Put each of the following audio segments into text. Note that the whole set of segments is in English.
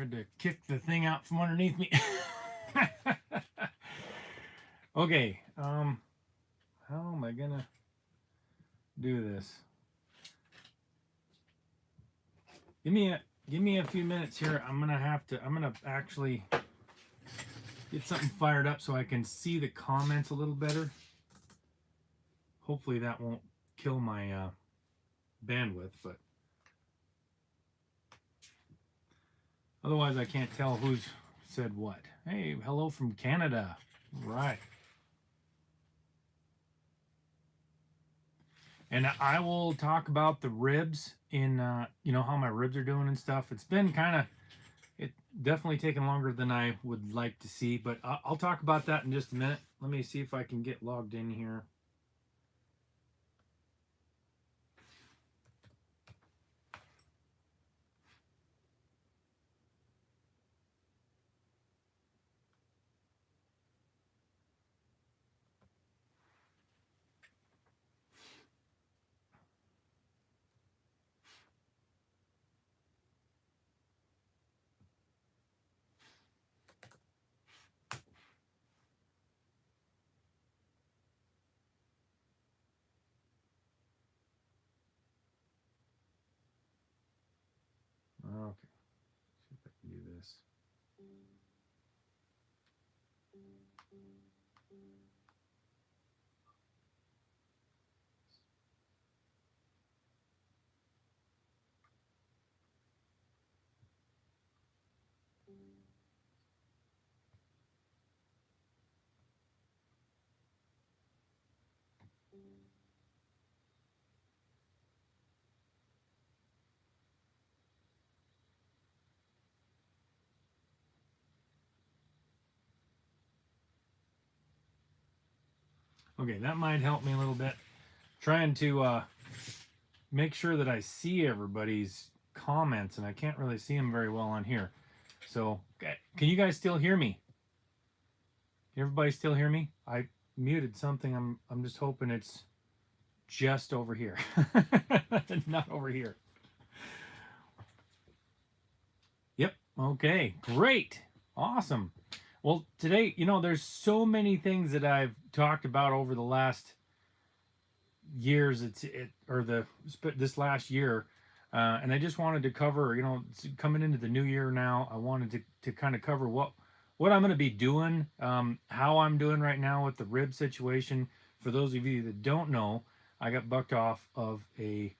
Tried to kick the thing out from underneath me. Okay, how am I gonna do this? Give me a few minutes here. I'm gonna actually get something fired up so I can see the comments a little better. Hopefully that won't kill my bandwidth, but otherwise I can't tell who's said what. Hey, hello from Canada. Right. And I will talk about the ribs in, how my ribs are doing and stuff. It's been it definitely taken longer than I would like to see, but I'll talk about that in just a minute. Let me see if I can get logged in here. Okay, see if I can do this. Okay, that might help me a little bit. Trying to make sure that I see everybody's comments, and I can't really see them very well on here. So, can you guys still hear me? Can everybody still hear me? I muted something. I'm just hoping it's just over here, not over here. Yep. Okay. Great. Awesome. Well, today, there's so many things that I've talked about over the last years. This last year, and I just wanted to cover. Coming into the new year now, I wanted to kind of cover what I'm going to be doing, how I'm doing right now with the rib situation. For those of you that don't know, I got bucked off of a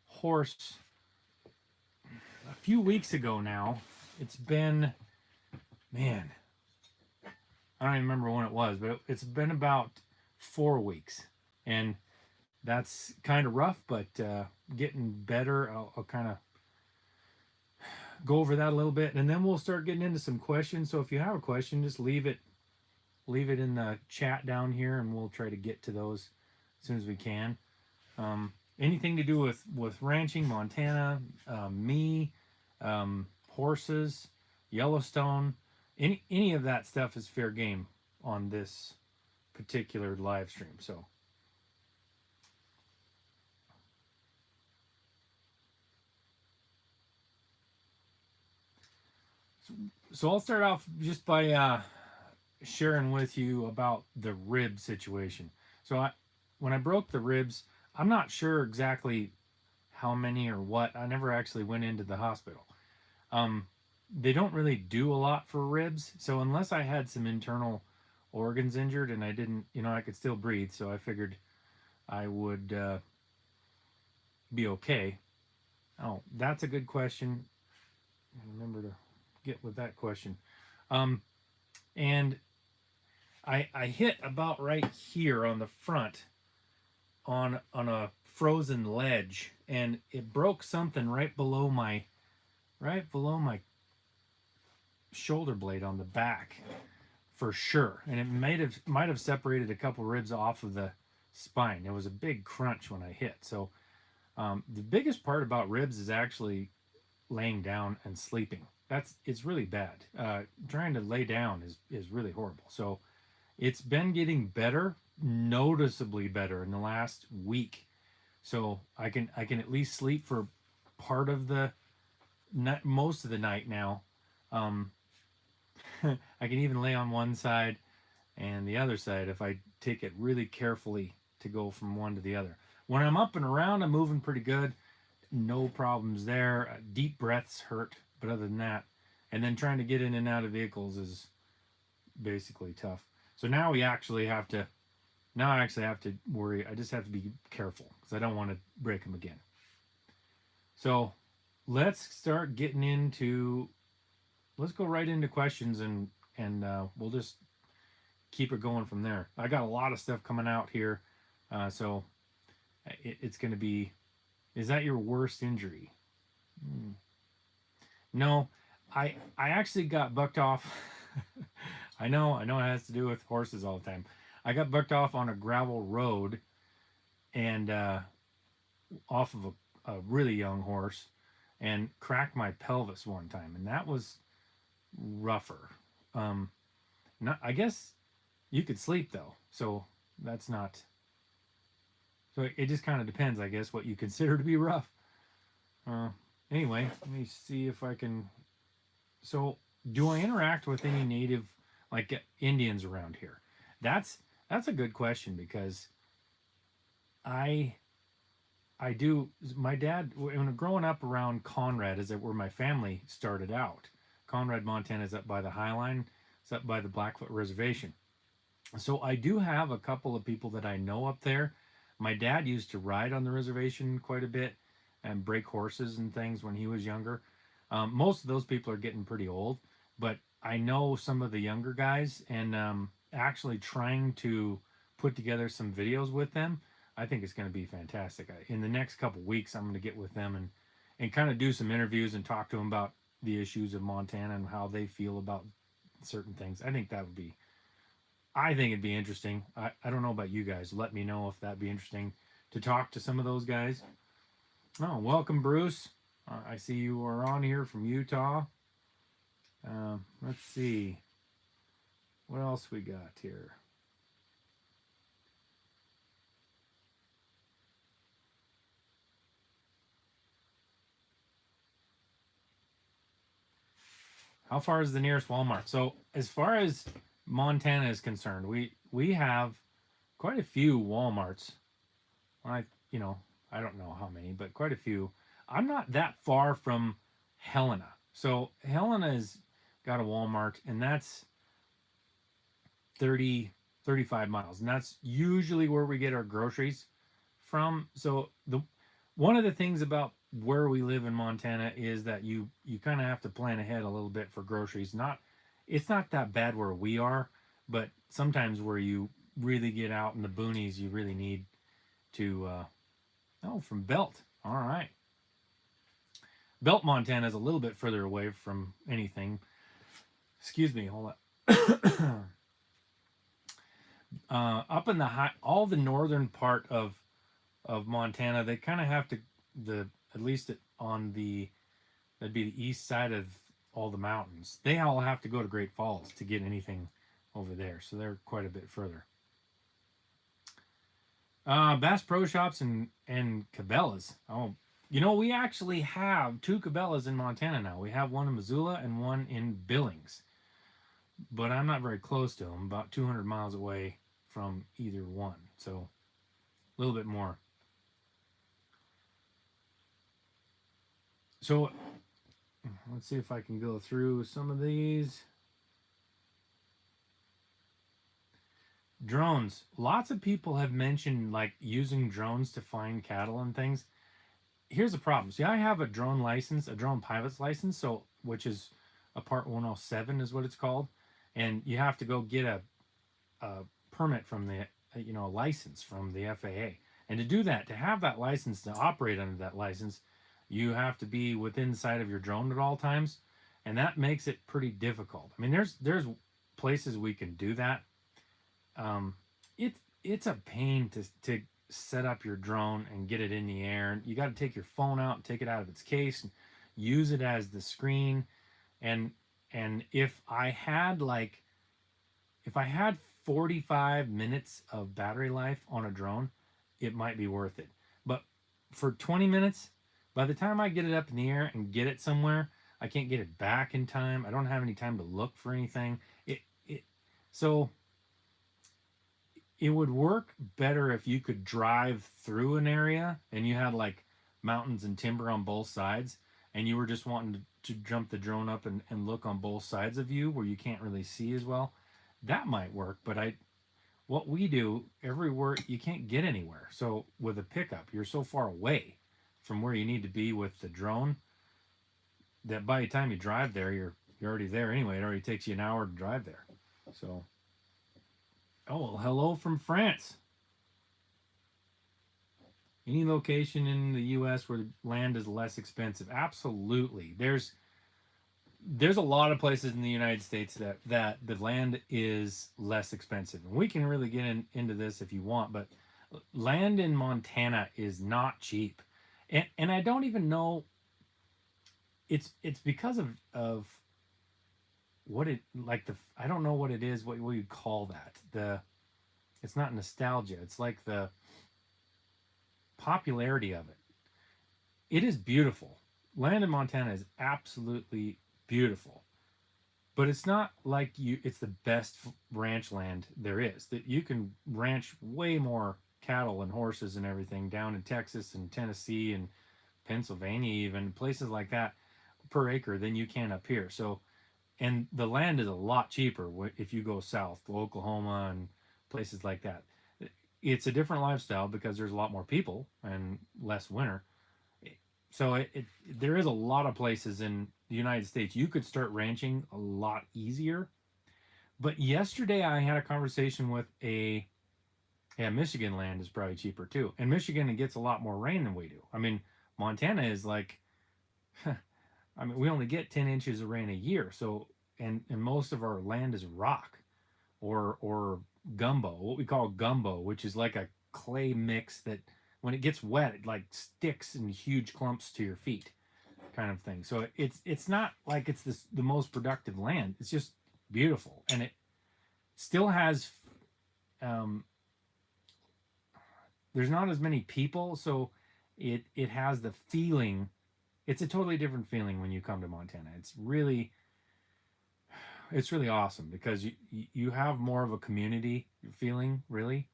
horse a few weeks ago now. It's been, man, I don't even remember when it was, but it's been about 4 weeks. And that's kind of rough, but getting better. I'll kind of go over that a little bit, and then we'll start getting into some questions. So if you have a question, just leave it in the chat down here, and we'll try to get to those as soon as we can. Anything to do with ranching, Montana, me, horses, Yellowstone, any of that stuff is fair game on this particular live stream. So I'll start off just by sharing with you about the rib situation. So when I broke the ribs, I'm not sure exactly how many or what. I never actually went into the hospital. They don't really do a lot for ribs, so unless I had some internal organs injured and I didn't, I could still breathe, so I figured I would be okay. Oh, that's a good question. Remember to get with that question. And I hit about right here on the front on a frozen ledge, and it broke something right below my shoulder blade on the back for sure, and it might have separated a couple ribs off of the spine. It was a big crunch when I hit. So the biggest part about ribs is actually laying down and sleeping. It's really bad. Trying to lay down is really horrible. So it's been getting better, noticeably better in the last week. So I can at least sleep for part of the most of the night now. Um, I can even lay on one side and the other side if I take it really carefully to go from one to the other. When I'm up and around, I'm moving pretty good. No problems there. Deep breaths hurt, but other than that, and then trying to get in and out of vehicles is basically tough. So now we actually have to. Now I actually have to worry. I just have to be careful because I don't want to break them again. So let's start getting into. Let's go right into questions and we'll just keep it going from there. I got a lot of stuff coming out here, so it's going to be. Is that your worst injury? Hmm. No, I actually got bucked off. I know it has to do with horses all the time. I got bucked off on a gravel road and off of a really young horse and cracked my pelvis one time, and that was rougher. Um, Not, I guess you could sleep though, so that's not. So it just kind of depends, I guess, what you consider to be rough. Uh, anyway, let me see if I can. So, do I interact with any native, like Indians around here? That's that's a good question because I I do. My dad, when growing up around Conrad, is that where my family started out. Conrad, Montana, is up by the High Line. It's up by the Blackfoot Reservation. So I do have a couple of people that I know up there. My dad used to ride on the reservation quite a bit and break horses and things when he was younger. Most of those people are getting pretty old, but I know some of the younger guys and actually trying to put together some videos with them. I think it's going to be fantastic. In the next couple weeks, I'm going to get with them and kind of do some interviews and talk to them about the issues of Montana and how they feel about certain things. I think it'd be interesting. I don't know about you guys. Let me know if that'd be interesting to talk to some of those guys. Oh, welcome, Bruce. I see you are on here from Utah. Let's see. What else we got here? How far is the nearest Walmart? So, as far as Montana is concerned, we have quite a few Walmarts. I you know I don't know how many, but quite a few. I'm not that far from Helena, so Helena's got a Walmart, and that's 35 miles, and that's usually where we get our groceries from. So the one of the things about where we live in Montana is that you kind of have to plan ahead a little bit for groceries. Not It's not that bad where we are, but sometimes where you really get out in the boonies, you really need to oh, from Belt. All right. Belt, Montana is a little bit further away from anything. Excuse me, hold on. Up in the high, all the northern part of Montana, they kind of have to the at least on the that'd be the east side of all the mountains. They all have to go to Great Falls to get anything over there, so they're quite a bit further. Bass Pro Shops and Cabela's. Oh, we actually have two Cabela's in Montana now. We have one in Missoula and one in Billings, but I'm not very close to them. About 200 miles away from either one, so a little bit more. So let's see if I can go through some of these. Drones. Lots of people have mentioned like using drones to find cattle and things. Here's the problem. See, I have a drone license, a drone pilot's license, so which is a Part 107 is what it's called, and you have to go get a permit from the a license from the FAA. And to do that, to have that license to operate under that license, you have to be within sight of your drone at all times, and that makes it pretty difficult. I mean, there's places we can do that. Um, it's a pain to set up your drone and get it in the air. You got to take your phone out and take it out of its case and use it as the screen. And if I had 45 minutes of battery life on a drone, it might be worth it. But for 20 minutes, by the time I get it up in the air and get it somewhere, I can't get it back in time. I don't have any time to look for anything. It so it would work better if you could drive through an area and you had like mountains and timber on both sides, and you were just wanting to jump the drone up and look on both sides of you where you can't really see as well. That might work, but I what we do everywhere you can't get anywhere. So with a pickup, you're so far away from where you need to be with the drone that by the time you drive there, you're already there anyway. It already takes you an hour to drive there. So, oh well, hello from France. Any location in the U.S. where land is less expensive? Absolutely. There's a lot of places in the United States that the land is less expensive, and we can really get into this if you want. But land in Montana is not cheap, and I don't even know. It's because of what it like the I don't know what it is. What you call that? It's not nostalgia. It's like the popularity of it. It is beautiful. Land in Montana is absolutely beautiful, but it's not like it's the best ranch land there is. That you can ranch way more cattle and horses and everything down in Texas and Tennessee and Pennsylvania, even places like that, per acre than you can up here. So, and the land is a lot cheaper if you go south to Oklahoma and places like that. It's a different lifestyle because there's a lot more people and less winter. So there is a lot of places in the United States you could start ranching a lot easier. But yesterday I had a conversation with yeah, Michigan land is probably cheaper too. And Michigan, it gets a lot more rain than we do. I mean, Montana is like, I mean, we only get 10 inches of rain a year. So, and most of our land is rock or gumbo, what we call gumbo, which is like a clay mix that when it gets wet, it like sticks in huge clumps to your feet, kind of thing. So it's not like it's the most productive land. It's just beautiful, and it still has um, there's not as many people, so it has the feeling. It's a totally different feeling when you come to Montana. It's really awesome because you have more of a community feeling, really,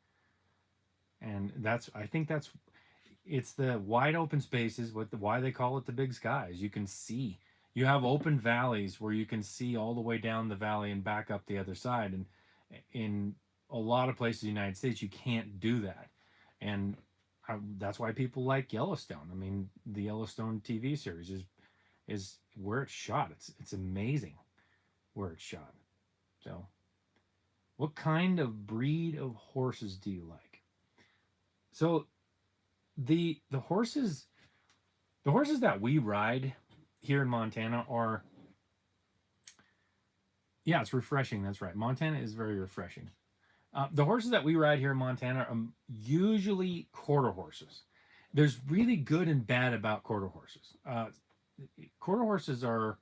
and I think that's it's the wide open spaces with why they call it the big skies. You can see, you have open valleys where you can see all the way down the valley and back up the other side, and in a lot of places in the United States you can't do that, and that's why people like Yellowstone. I mean, the Yellowstone TV series is where it's shot. It's amazing where it's shot. So, what kind of breed of horses do you like? So the horses that we ride here in Montana are, yeah, it's refreshing. That's right. Montana is very refreshing. The horses that we ride here in Montana are usually quarter horses. There's really good and bad about quarter horses. Quarter horses are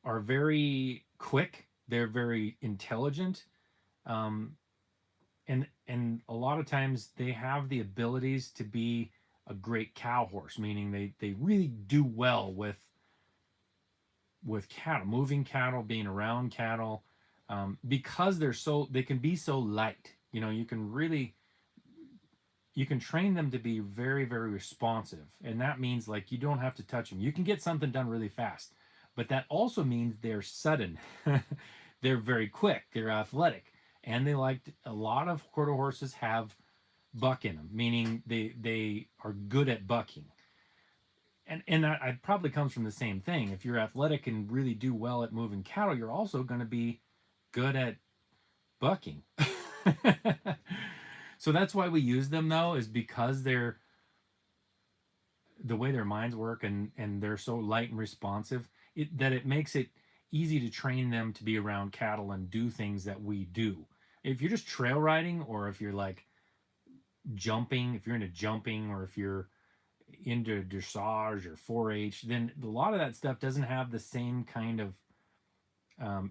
very quick. They're very intelligent, um, and a lot of times they have the abilities to be a great cow horse, meaning they really do well with cattle, moving cattle, being around cattle, because they can be so light. You know, you can train them to be very, very responsive, and that means like you don't have to touch them. You can get something done really fast, but that also means they're sudden. They're very quick. They're athletic, and a lot of quarter horses have buck in them, meaning they are good at bucking. And that it probably comes from the same thing. If you're athletic and really do well at moving cattle, you're also going to be good at bucking. So that's why we use them though, is because they're the way their minds work, and they're so light and responsive, that it makes it easy to train them to be around cattle and do things that we do. If you're just trail riding, or if you're like jumping, if you're into jumping, or if you're into dressage or 4-H, then a lot of that stuff doesn't have the same kind of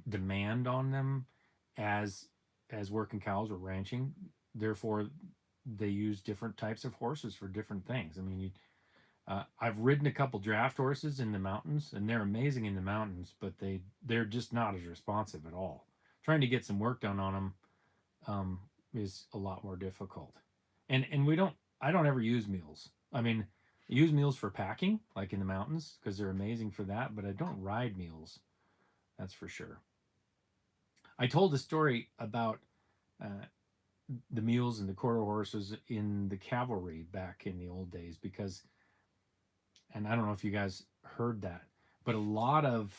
demand on them as working cows or ranching. Therefore, they use different types of horses for different things. I mean, I've ridden a couple draft horses in the mountains, and they're amazing in the mountains, but they're just not as responsive at all. Trying to get some work done on them is a lot more difficult. And we don't I don't ever use mules. I mean, I use mules for packing, like in the mountains, because they're amazing for that. But I don't ride mules. That's for sure. I told a story about uh, the mules and the quarter horses in the cavalry back in the old days because, and I don't know if you guys heard that, but a lot of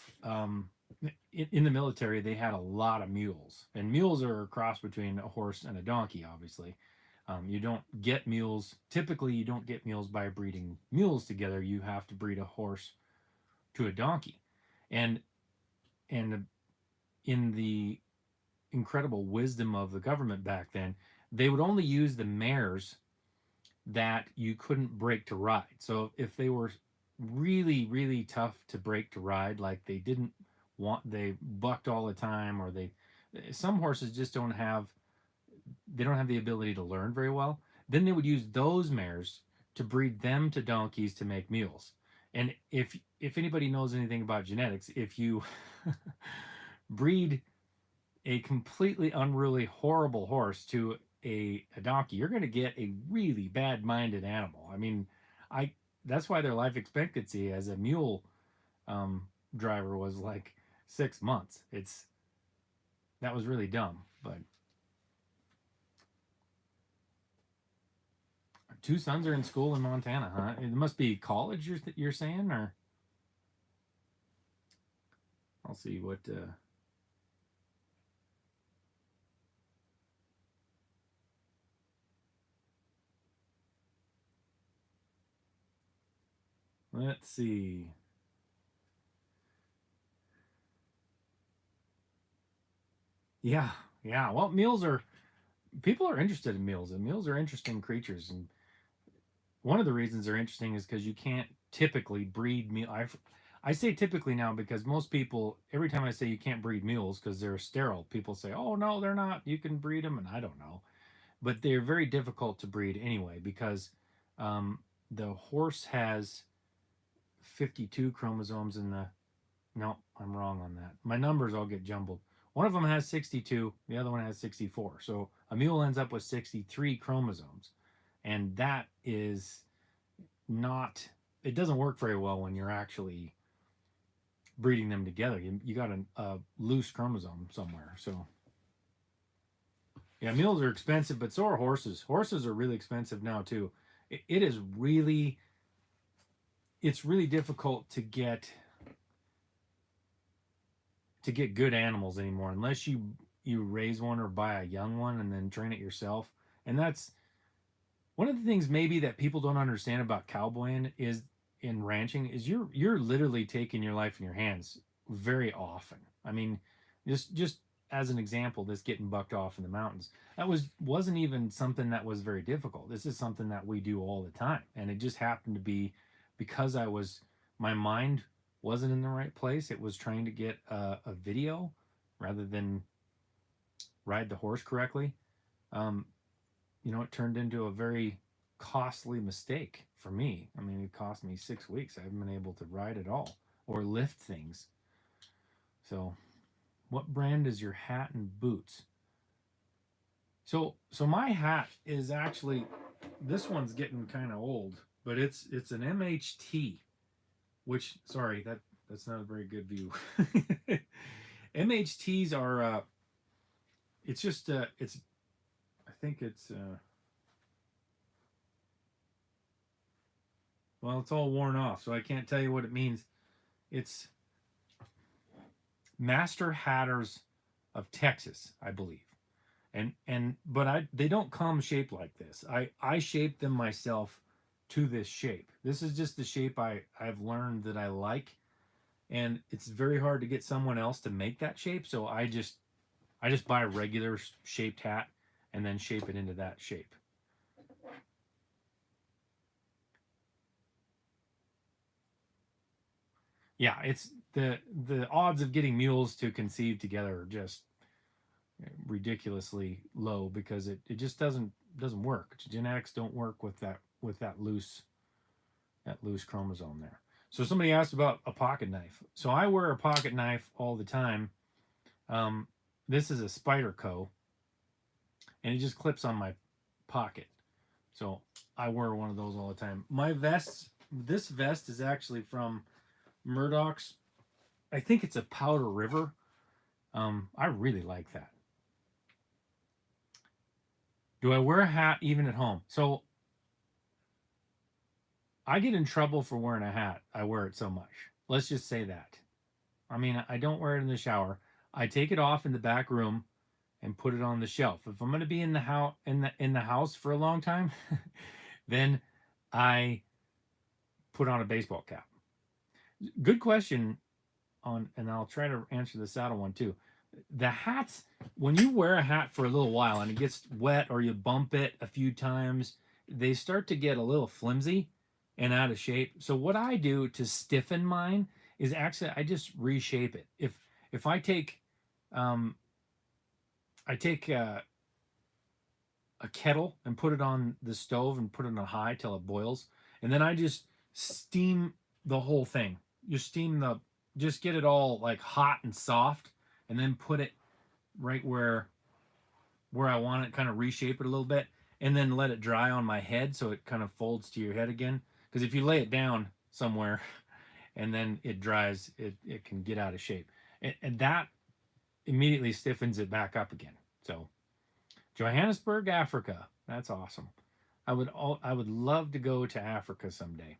in the military they had a lot of mules, and mules are a cross between a horse and a donkey, obviously. You don't get mules typically. You don't get mules by breeding mules together. You have to breed a horse to a donkey, and and in the incredible wisdom of the government back then, they would only use the mares that you couldn't break to ride. So if they were really, really tough to break to ride, like they bucked all the time, or some horses just they don't have the ability to learn very well, then they would use those mares to breed them to donkeys to make mules. And if anybody knows anything about genetics, if you breed a completely unruly, horrible horse to a donkey, you're going to get a really bad-minded animal. I mean, I that's why their life expectancy as a mule um, driver was like 6 months. That was really dumb. But two sons are in school in Montana, huh? It must be college. You're saying, or I'll see what. Let's see. Yeah, yeah. Well, mules are people are interested in mules, and mules are interesting creatures. And one of the reasons they're interesting is because you can't typically breed mule. I say typically now because most people, every time I say you can't breed mules because they're sterile, people say, "Oh no, they're not. You can breed them," and I don't know, but they're very difficult to breed anyway because um, the horse has 52 chromosomes in the. No, I'm wrong on that. My numbers all get jumbled. One of them has 62, the other one has 64. So a mule ends up with 63 chromosomes. And that is not, it doesn't work very well when you're actually breeding them together. You got a loose chromosome somewhere. So, yeah, mules are expensive, but so are horses. Horses are really expensive now, too. It is really, it's really difficult to get good animals anymore unless you raise one or buy a young one and then train it yourself. And that's one of the things maybe that people don't understand about cowboying is in ranching is you're literally taking your life in your hands very often. I mean, just as an example, this getting bucked off in the mountains, that wasn't even something that was very difficult. This is something that we do all the time, and it just happened to be because my mind wasn't in the right place. It was trying to get a video rather than ride the horse correctly. Um, it turned into a very costly mistake for me. I mean, it cost me 6 weeks. I haven't been able to ride at all or lift things. So, what brand is your hat and boots? So my hat is actually this one's getting kind of old, but it's an MHT, which sorry that's not a very good view. MHTs are it's just it's I think it's well, it's all worn off, so I can't tell you what it means. It's Master Hatters of Texas, I believe. And but they don't come shaped like this. I shaped them myself to this shape. This is just the shape I've learned that I like, and it's very hard to get someone else to make that shape. So I just buy a regular shaped hat and then shape it into that shape. Yeah, it's the odds of getting mules to conceive together are just ridiculously low because it just doesn't work. Genetics don't work with that loose that loose chromosome there. So somebody asked about a pocket knife. So I wear a pocket knife all the time. Um, this is a Spyderco, and it just clips on my pocket. So I wear one of those all the time. My vests, this vest is actually from Murdoch's. I think it's a Powder River. I really like that. Do I wear a hat even at home? So I get in trouble for wearing a hat. I wear it so much. Let's just say that. I mean, I don't wear it in the shower. I take it off in the back room and put it on the shelf. If I'm going to be in the house in the house for a long time, then I put on a baseball cap. Good question on, and I'll try to answer the saddle one too. The hats, when you wear a hat for a little while and it gets wet or you bump it a few times, they start to get a little flimsy and out of shape. So what I do to stiffen mine is actually I just reshape it. If um, I take a kettle and put it on the stove and put it on high till it boils, and then I just steam the whole thing. Just get it all like hot and soft, and then put it right where I want it, kind of reshape it a little bit, and then let it dry on my head so it kind of folds to your head again. Because if you lay it down somewhere and then it dries, it can get out of shape, and that immediately stiffens it back up again. So Johannesburg, Africa. That's awesome. I would love to go to Africa someday.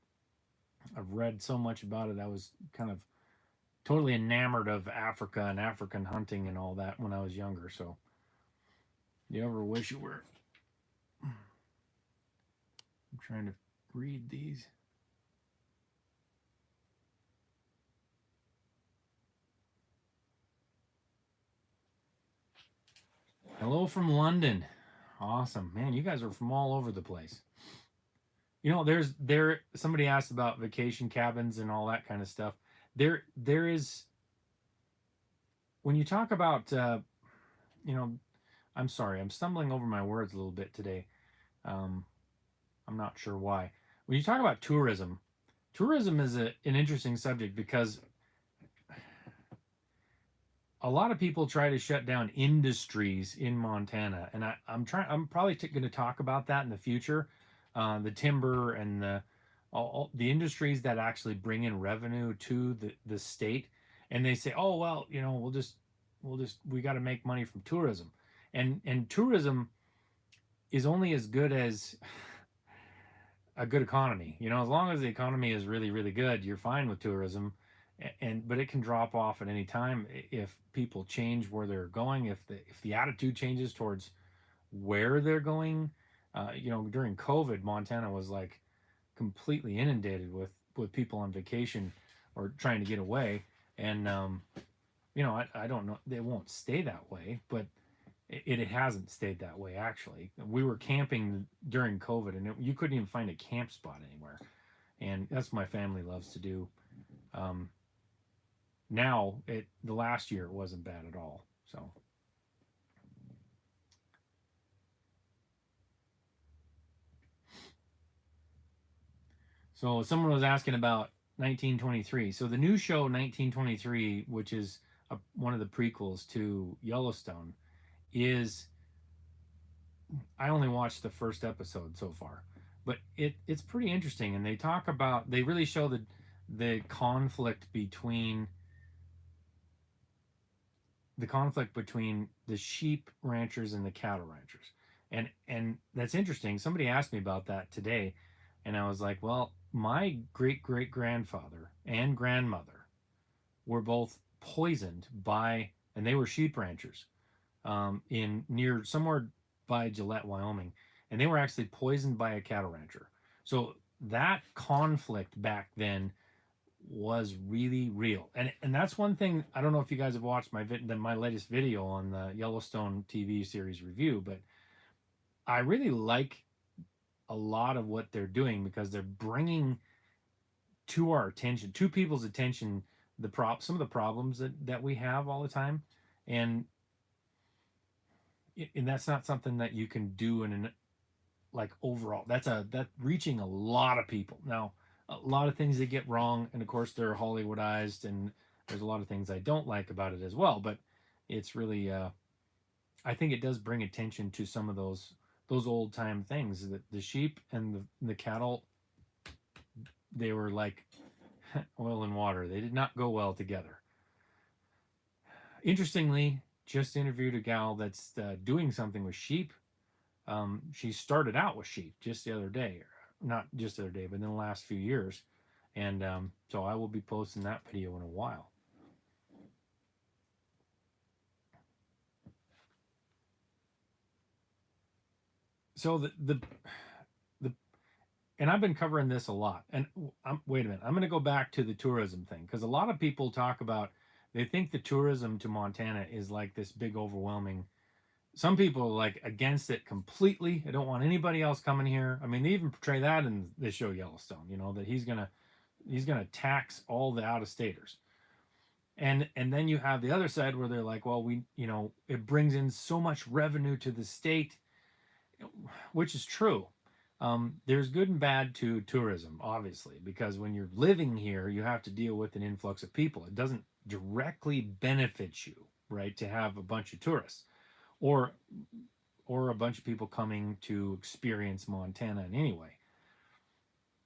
I've read so much about it. I was kind of totally enamored of Africa and African hunting and all that when I was younger. So, you ever wish you were? I'm trying to read these. Hello from London. Awesome, man. You guys are from all over the place. You know, somebody asked about vacation cabins and all that kind of stuff. There is, when you talk about you know, I'm sorry, I'm stumbling over my words a little bit today. Um, I'm not sure why. When you talk about tourism, tourism is an interesting subject because a lot of people try to shut down industries in Montana, and I'm probably going to talk about that in the future. The timber and all the industries that actually bring in revenue to the state, and they say, oh well, you know, we got to make money from tourism, and tourism is only as good as a good economy. You know, as long as the economy is really, really good, you're fine with tourism. But it can drop off at any time if people change where they're going. If the attitude changes towards where they're going, you know, during COVID, Montana was like completely inundated with people on vacation or trying to get away. And you know, I don't know. It won't stay that way, but it hasn't stayed that way actually. We were camping during COVID, and you couldn't even find a camp spot anywhere, and that's what my family loves to do. Um, Now, the last year it wasn't bad at all. So someone was asking about 1923. So the new show 1923, which is one of the prequels to Yellowstone, is, I only watched the first episode so far, but it's pretty interesting, and they really show the conflict between the sheep ranchers and the cattle ranchers. And that's interesting. Somebody asked me about that today, and I was like, well, my great great grandfather and grandmother were both poisoned by, and they were sheep ranchers, in near somewhere by Gillette, Wyoming, and they were actually poisoned by a cattle rancher. So that conflict back then was really real, and that's one thing. I don't know if you guys have watched my latest video on the Yellowstone TV series review, but I really like a lot of what they're doing because they're bringing to our attention, to people's attention, some of the problems that we have all the time, and that's not something that you can do in an, like, overall. That reaching a lot of people. Now, a lot of things they get wrong, and of course they're Hollywoodized, and there's a lot of things I don't like about it as well. But it's really, I think it does bring attention to some of those old time things. That the sheep and the cattle, they were like oil and water. They did not go well together. Interestingly, just interviewed a gal that's doing something with sheep. She started out with sheep just the other day, not just the other day, but in the last few years. And so I will be posting that video in a while. So the and I've been covering this a lot. And wait a minute, I'm going to go back to the tourism thing, because a lot of people talk about, they think the tourism to Montana is like this big overwhelming. Some people are like against it completely. I don't want anybody else coming here. I mean, they even portray that in the show Yellowstone. That he's gonna tax all the out of staters. And then you have the other side where they're like, well, it brings in so much revenue to the state, which is true. There's good and bad to tourism, obviously, because when you're living here, you have to deal with an influx of people. It doesn't directly benefit you, right, to have a bunch of tourists, or a bunch of people coming to experience Montana in any way.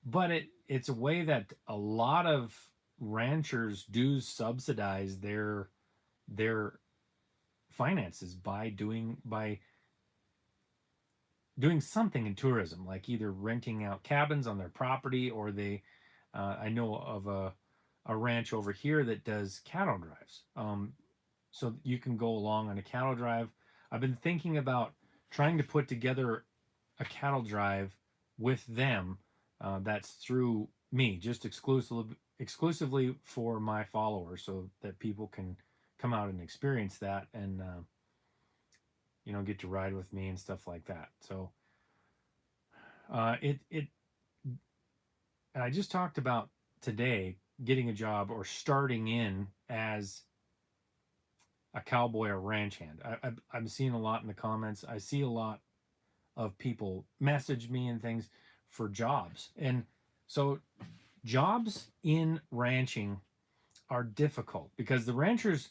But it's a way that a lot of ranchers do subsidize their finances by doing something in tourism, like either renting out cabins on their property, or I know of a ranch over here that does cattle drives. So you can go along on a cattle drive. I've been thinking about trying to put together a cattle drive with them, that's through me, just exclusively for my followers, so that people can come out and experience that, and get to ride with me and stuff like that. So it and I just talked about today getting a job or starting in as a cowboy or ranch hand. I'm seeing a lot in the comments. I see a lot of people message me and things for jobs. And so jobs in ranching are difficult because the ranchers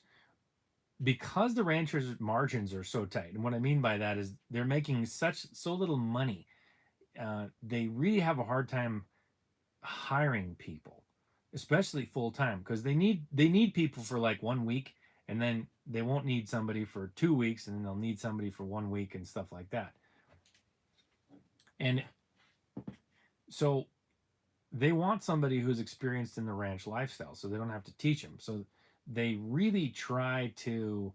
margins are so tight. And what I mean by that is they're making so little money. They really have a hard time hiring people, especially full time, because they need people for like 1 week, and then they won't need somebody for 2 weeks, and then they'll need somebody for 1 week and stuff like that. And so they want somebody who's experienced in the ranch lifestyle, so they don't have to teach them. So they really try to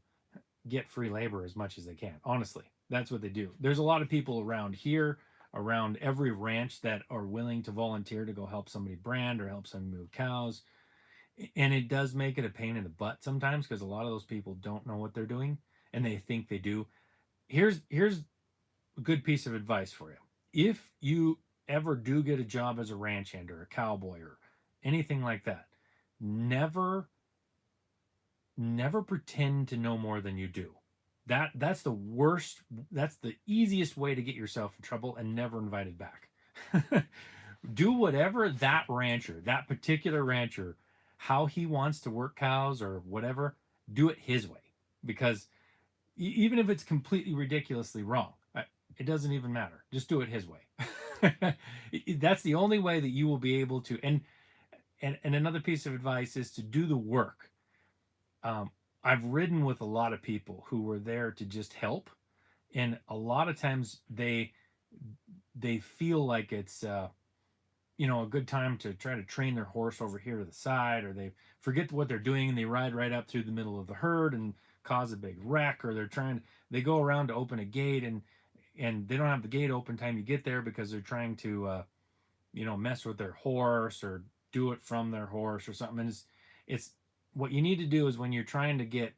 get free labor as much as they can. Honestly, that's what they do. There's a lot of people around here, around every ranch, that are willing to volunteer to go help somebody brand or help somebody move cows. And it does make it a pain in the butt sometimes, because a lot of those people don't know what they're doing and they think they do. Here's a good piece of advice for you. If you ever do get a job as a ranch hand or a cowboy or anything like that, never pretend to know more than you do. That's the worst. That's the easiest way to get yourself in trouble and never invited back. Do whatever that particular rancher, how he wants to work cows or whatever, do it his way. Because even if it's completely ridiculously wrong, it doesn't even matter. Just do it his way. That's the only way that you will be able to. And another piece of advice is to do the work. I've ridden with a lot of people who were there to just help, and a lot of times they feel like it's a good time to try to train their horse over here to the side, or they forget what they're doing and they ride right up through the middle of the herd and cause a big wreck, or they go around to open a gate, and they don't have the gate open time you get there, because they're trying to mess with their horse or do it from their horse or something. And it's what you need to do is when you're trying to get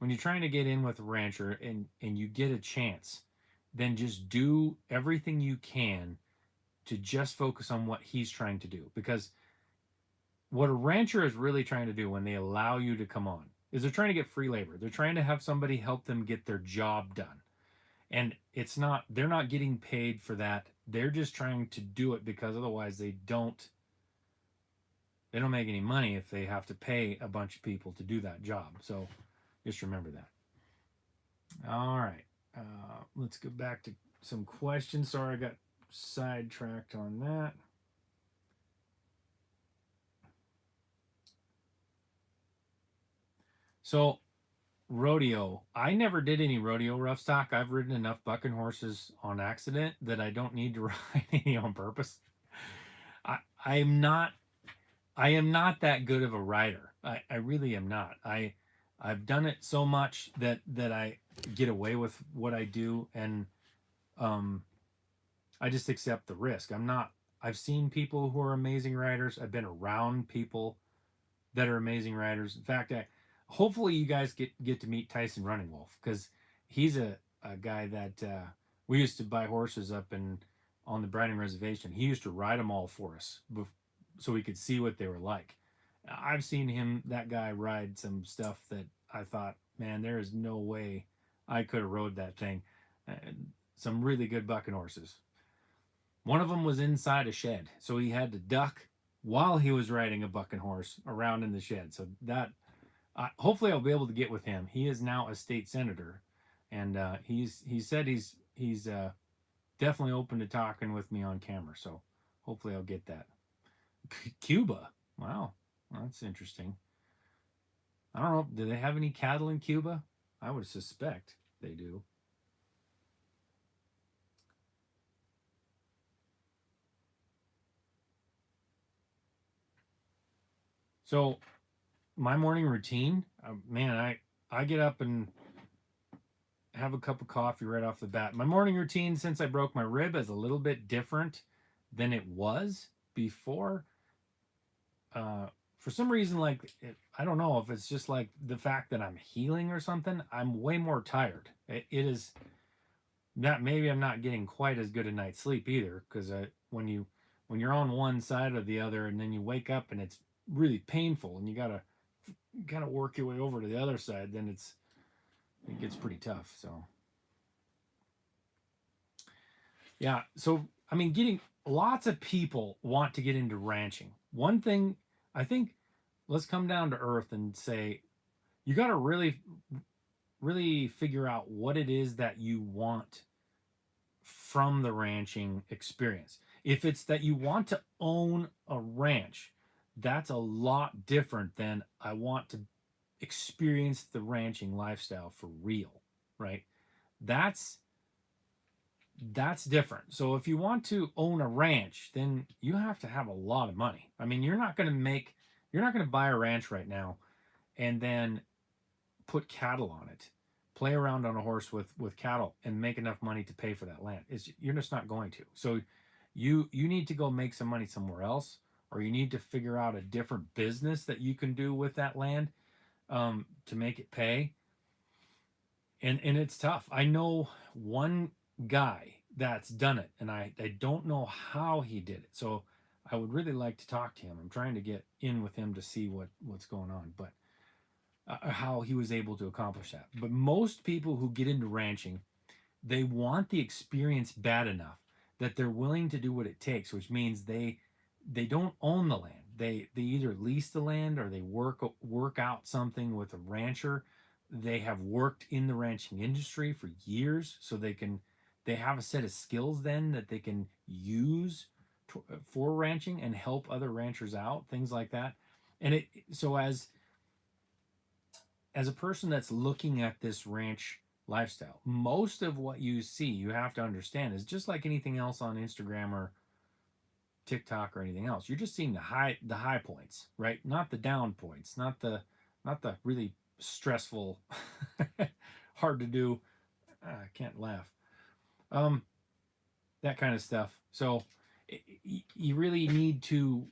in with a rancher, and you get a chance, then just do everything you can to just focus on what he's trying to do. Because what a rancher is really trying to do when they allow you to come on is they're trying to get free labor. They're trying to have somebody help them get their job done. And they're not getting paid for that. They're just trying to do it because otherwise they don't They don't make any money if they have to pay a bunch of people to do that job. So just remember that. All right. Let's go back to some questions. Sorry, I got sidetracked on that. So, rodeo. I never did any rodeo rough stock. I've ridden enough bucking horses on accident that I don't need to ride any on purpose. I am not I am not that good of a rider. I really am not. I've done it so much that I get away with what I do, and um I just accept the risk. I'm not I've seen people who are amazing riders. I've been around people that are amazing riders. In fact, hopefully you guys get to meet Tyson Running Wolf, because he's a guy that we used to buy horses up in on the Briding Reservation. He used to ride them all for us so we could see what they were like. I've seen that guy ride some stuff that I thought, man, there is no way I could have rode that thing. Some really good bucking horses. One of them was inside a shed, so he had to duck while he was riding a bucking horse around in the shed. So that hopefully I'll be able to get with him. He is now a state senator, and he said he's definitely open to talking with me on camera. So hopefully I'll get that. Cuba, wow, well, that's interesting. I don't know. Do they have any cattle in Cuba? I would suspect they do. So my morning routine, man, I get up and have a cup of coffee right off the bat. My morning routine since I broke my rib is a little bit different than it was before. For some reason, I don't know if it's just like the fact that I'm healing or something. I'm way more tired. It is not, maybe I'm not getting quite as good a night's sleep either, because when you're on one side or the other, and then you wake up and it's really painful, and you gotta kind of work your way over to the other side, then it gets pretty tough. So yeah, so I mean, getting lots of people want to get into ranching. One thing I think, let's come down to earth and say you got to really figure out what it is that you want from the ranching experience. If it's that you want to own a ranch, that's a lot different than I want to experience the ranching lifestyle for real, right? That's that's different. So if you want to own a ranch, then you have to have a lot of money. I mean, you're not going to buy a ranch right now and then put cattle on it, play around on a horse with cattle and make enough money to pay for that land. You're just not going to. So you need to go make some money somewhere else, or you need to figure out a different business that you can do with that land, to make it pay. And it's tough. I know one guy that's done it, and I don't know how he did it. So I would really like to talk to him. I'm trying to get in with him to see what's going on, but how he was able to accomplish that. But most people who get into ranching, they want the experience bad enough that they're willing to do what it takes, which means they don't own the land. They either lease the land, or they work out something with a rancher. They have worked in the ranching industry for years, so they have a set of skills then that they can use for ranching and help other ranchers out, things like that. And it so as a person that's looking at this ranch lifestyle, most of what you see, you have to understand, is just like anything else on Instagram or TikTok or anything else. You're just seeing the high points, right? Not the down points, not the really stressful, hard to do. I can't laugh. Um, that kind of stuff. So you really need to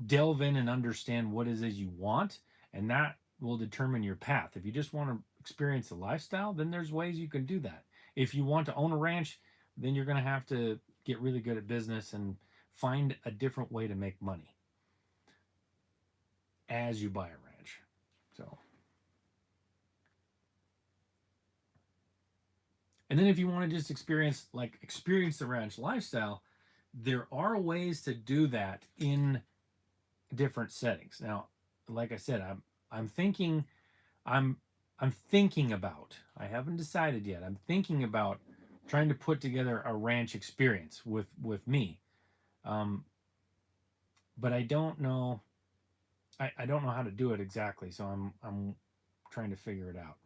delve in and understand what it is you want, and that will determine your path. If you just want to experience the lifestyle, then there's ways you can do that. If you want to own a ranch, then you're going to have to get really good at business and find a different way to make money as you buy a ranch. So, and then if you want to just experience the ranch lifestyle, there are ways to do that in different settings. Now, like I said, I'm thinking I'm I'm thinking about. I haven't decided yet. I'm thinking about trying to put together a ranch experience with me. Um, but I don't know. I don't know how to do it exactly. So I'm trying to figure it out.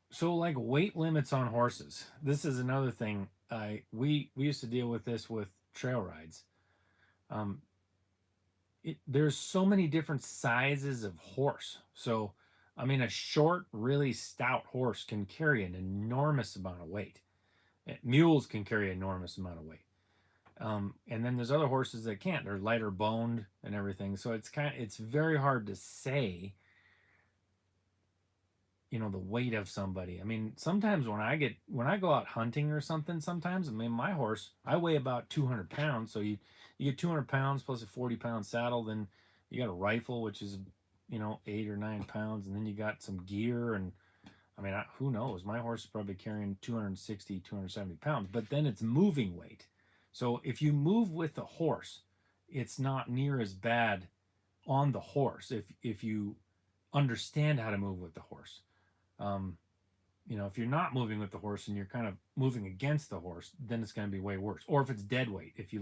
So like weight limits on horses. This is another thing. I we used to deal with this with trail rides. Um, there's so many different sizes of horse. So I mean, a short, really stout horse can carry an enormous amount of weight. Mules can carry an enormous amount of weight. And then there's other horses that can't. They're lighter boned and everything. So it's very hard to say, the weight of somebody. I mean, sometimes when I go out hunting or something, sometimes I mean my horse, I weigh about 200 pounds. So you get 200 pounds plus a 40-pound saddle, then you got a rifle which is 8 or 9 pounds, and then you got some gear. And I mean, who knows? My horse is probably carrying 260, 270 pounds, but then it's moving weight. So if you move with the horse, it's not near as bad on the horse if you understand how to move with the horse. Um, if you're not moving with the horse and you're kind of moving against the horse, then it's going to be way worse. Or if it's dead weight, if you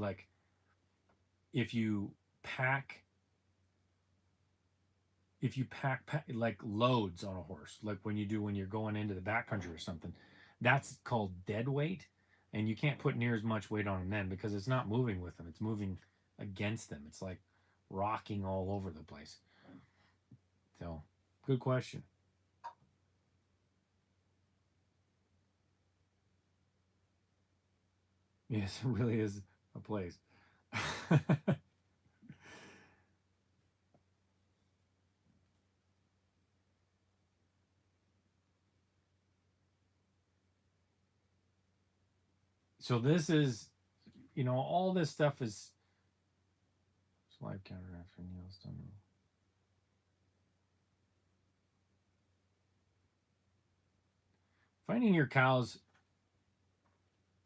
pack pack like loads on a horse, like when you're going into the backcountry or something, that's called dead weight, and you can't put near as much weight on them then because it's not moving with them; it's moving against them. It's like rocking all over the place. So, good question. Yes, it really is a place. So this is, all this stuff is live counter after Yellowstone. Finding your cows,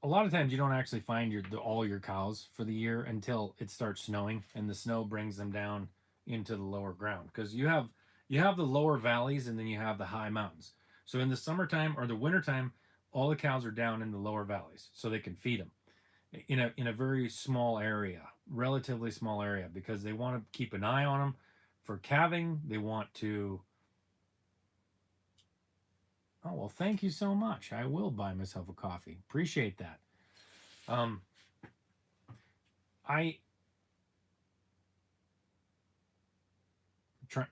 a lot of times you don't actually find all your cows for the year until it starts snowing and the snow brings them down into the lower ground, because you have the lower valleys and then you have the high mountains. So in the summertime or the wintertime, all the cows are down in the lower valleys so they can feed them in a very small area, relatively small area, because they want to keep an eye on them for calving. They want to. Oh, well, thank you so much. I will buy myself a coffee. Appreciate that. Um, I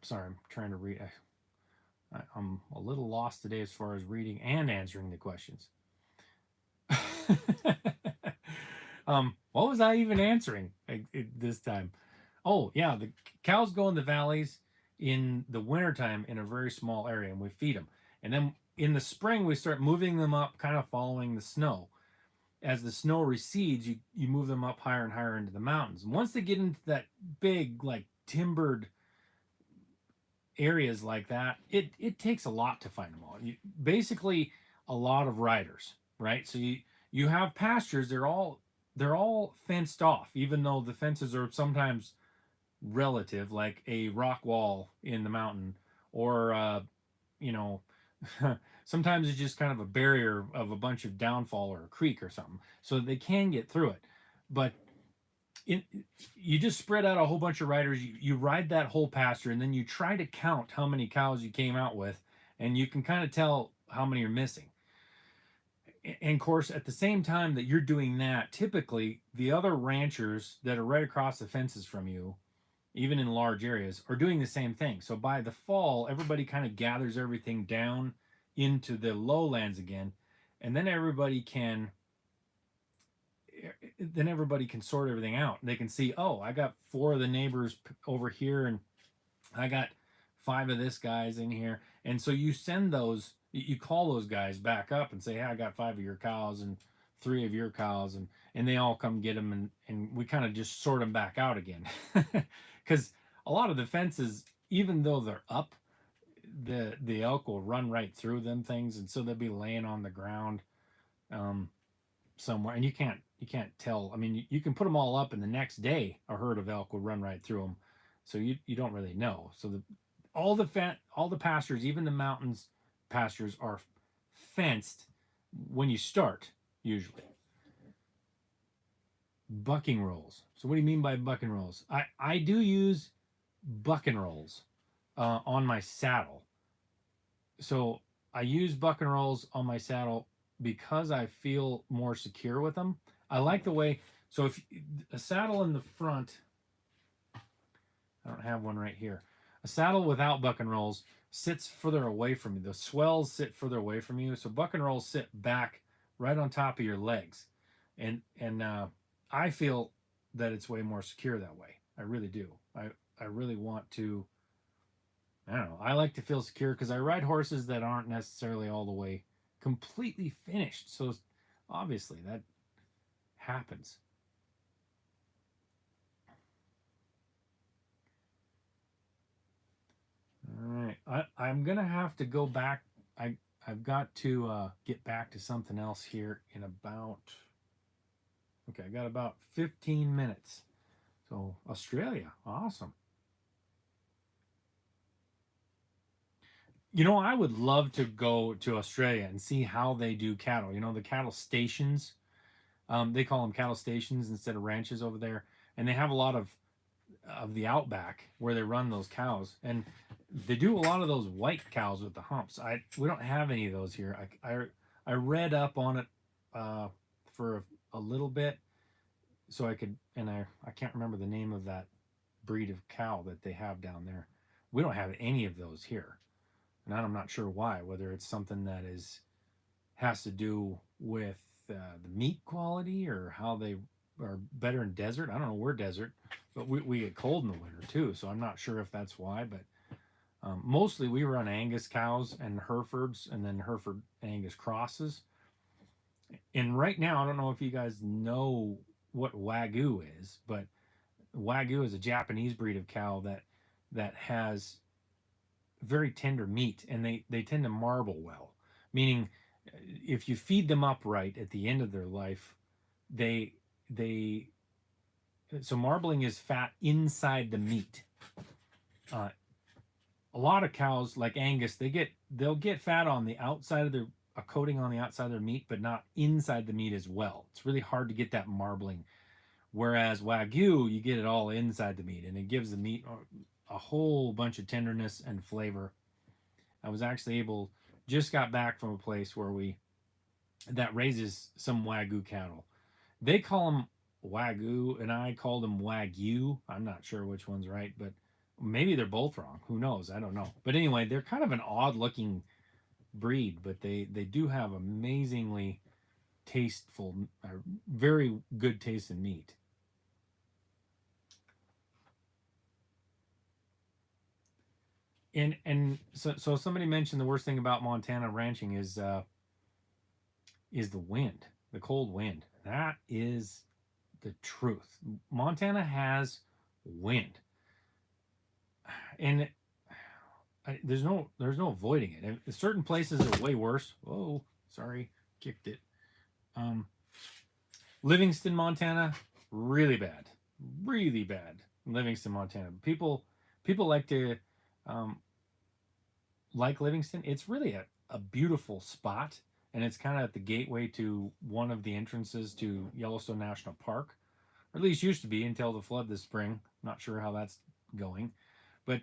sorry, I'm trying to read. I'm a little lost today as far as reading and answering the questions. What was I even answering this time? Oh, yeah, the cows go in the valleys in the wintertime in a very small area, and we feed them. And then in the spring, we start moving them up, kind of following the snow. As the snow recedes, you move them up higher and higher into the mountains. And once they get into that big, like timbered areas like that, it takes a lot to find them all. Basically, a lot of riders, right? So you have pastures. They're all fenced off, even though the fences are sometimes relative, like a rock wall in the mountain, or you know, sometimes it's just kind of a barrier of a bunch of downfall or a creek or something, so that they can get through it. But it, you just spread out a whole bunch of riders. You ride that whole pasture, and then you try to count how many cows you came out with, and you can kind of tell how many are missing. And of course, at the same time that you're doing that, typically the other ranchers that are right across the fences from you, even in large areas, are doing the same thing. So by the fall, everybody kind of gathers everything down into the lowlands again, and then everybody can sort everything out. They can see, oh, I got four of the neighbors over here, and I got five of this guys in here. And so you call those guys back up and say, hey, I got five of your cows and three of your cows, and they all come get them, and we kind of just sort them back out again. Because a lot of the fences, even though they're up, the elk will run right through them things, and so they'll be laying on the ground. Um, somewhere, and you can't tell. I mean, you can put them all up, and the next day a herd of elk will run right through them, so you don't really know. So all the pastures, even the mountains pastures, are fenced when you start usually. Bucking rolls. So what do you mean by bucking rolls? I do use bucking rolls on my saddle. So I use bucking rolls on my saddle because I feel more secure with them. I like the way. So if a saddle in the front, I don't have one right here. A saddle without bucking rolls sits further away from you. The swells sit further away from you. So bucking rolls sit back right on top of your legs, and I feel that it's way more secure that way. I really do. I really want to. I don't know. I like to feel secure because I ride horses that aren't necessarily all the way completely finished. So obviously that happens. All right. I'm gonna have to go back. I've got to get back to something else here in about. Okay, I got about 15 minutes. So Australia, awesome. You know, I would love to go to Australia and see how they do cattle. You know, the cattle stations. They call them cattle stations instead of ranches over there, and they have a lot of the outback where they run those cows, and they do a lot of those white cows with the humps. We don't have any of those here. I read up on it for a little bit, so I could, and I can't remember the name of that breed of cow that they have down there. We don't have any of those here, and I'm not sure why. Whether it's something that is has to do with the meat quality or how they are better in desert. I don't know. We're desert, but we get cold in the winter too, so I'm not sure if that's why. But mostly we run Angus cows and Herefords, and then Hereford Angus crosses. And right now, I don't know if you guys know what Wagyu is, but Wagyu is a Japanese breed of cow that has very tender meat, and they tend to marble well, meaning if you feed them upright at the end of their life, they so marbling is fat inside the meat. Uh, a lot of cows like Angus, they'll get fat on the outside of their a coating on the outside of their meat, but not inside the meat as well. It's really hard to get that marbling. Whereas Wagyu, you get it all inside the meat, and it gives the meat a whole bunch of tenderness and flavor. I was actually just got back from a place where that raises some Wagyu cattle. They call them Wagyu, and I call them Wagyu. I'm not sure which one's right, but maybe they're both wrong. Who knows? I don't know. But anyway, they're kind of an odd looking breed, but they do have amazingly tasteful, very good taste in meat. And so somebody mentioned the worst thing about Montana ranching is the wind, the cold wind. That is the truth. Montana has wind, and there's no avoiding it. And certain places are way worse. Oh, sorry, kicked it. Um, Livingston, Montana, really bad, really bad. Livingston, Montana. People like to um, like Livingston. It's really a beautiful spot, and it's kind of at the gateway to one of the entrances to Yellowstone National Park, or at least used to be until the flood this spring. Not sure how that's going, but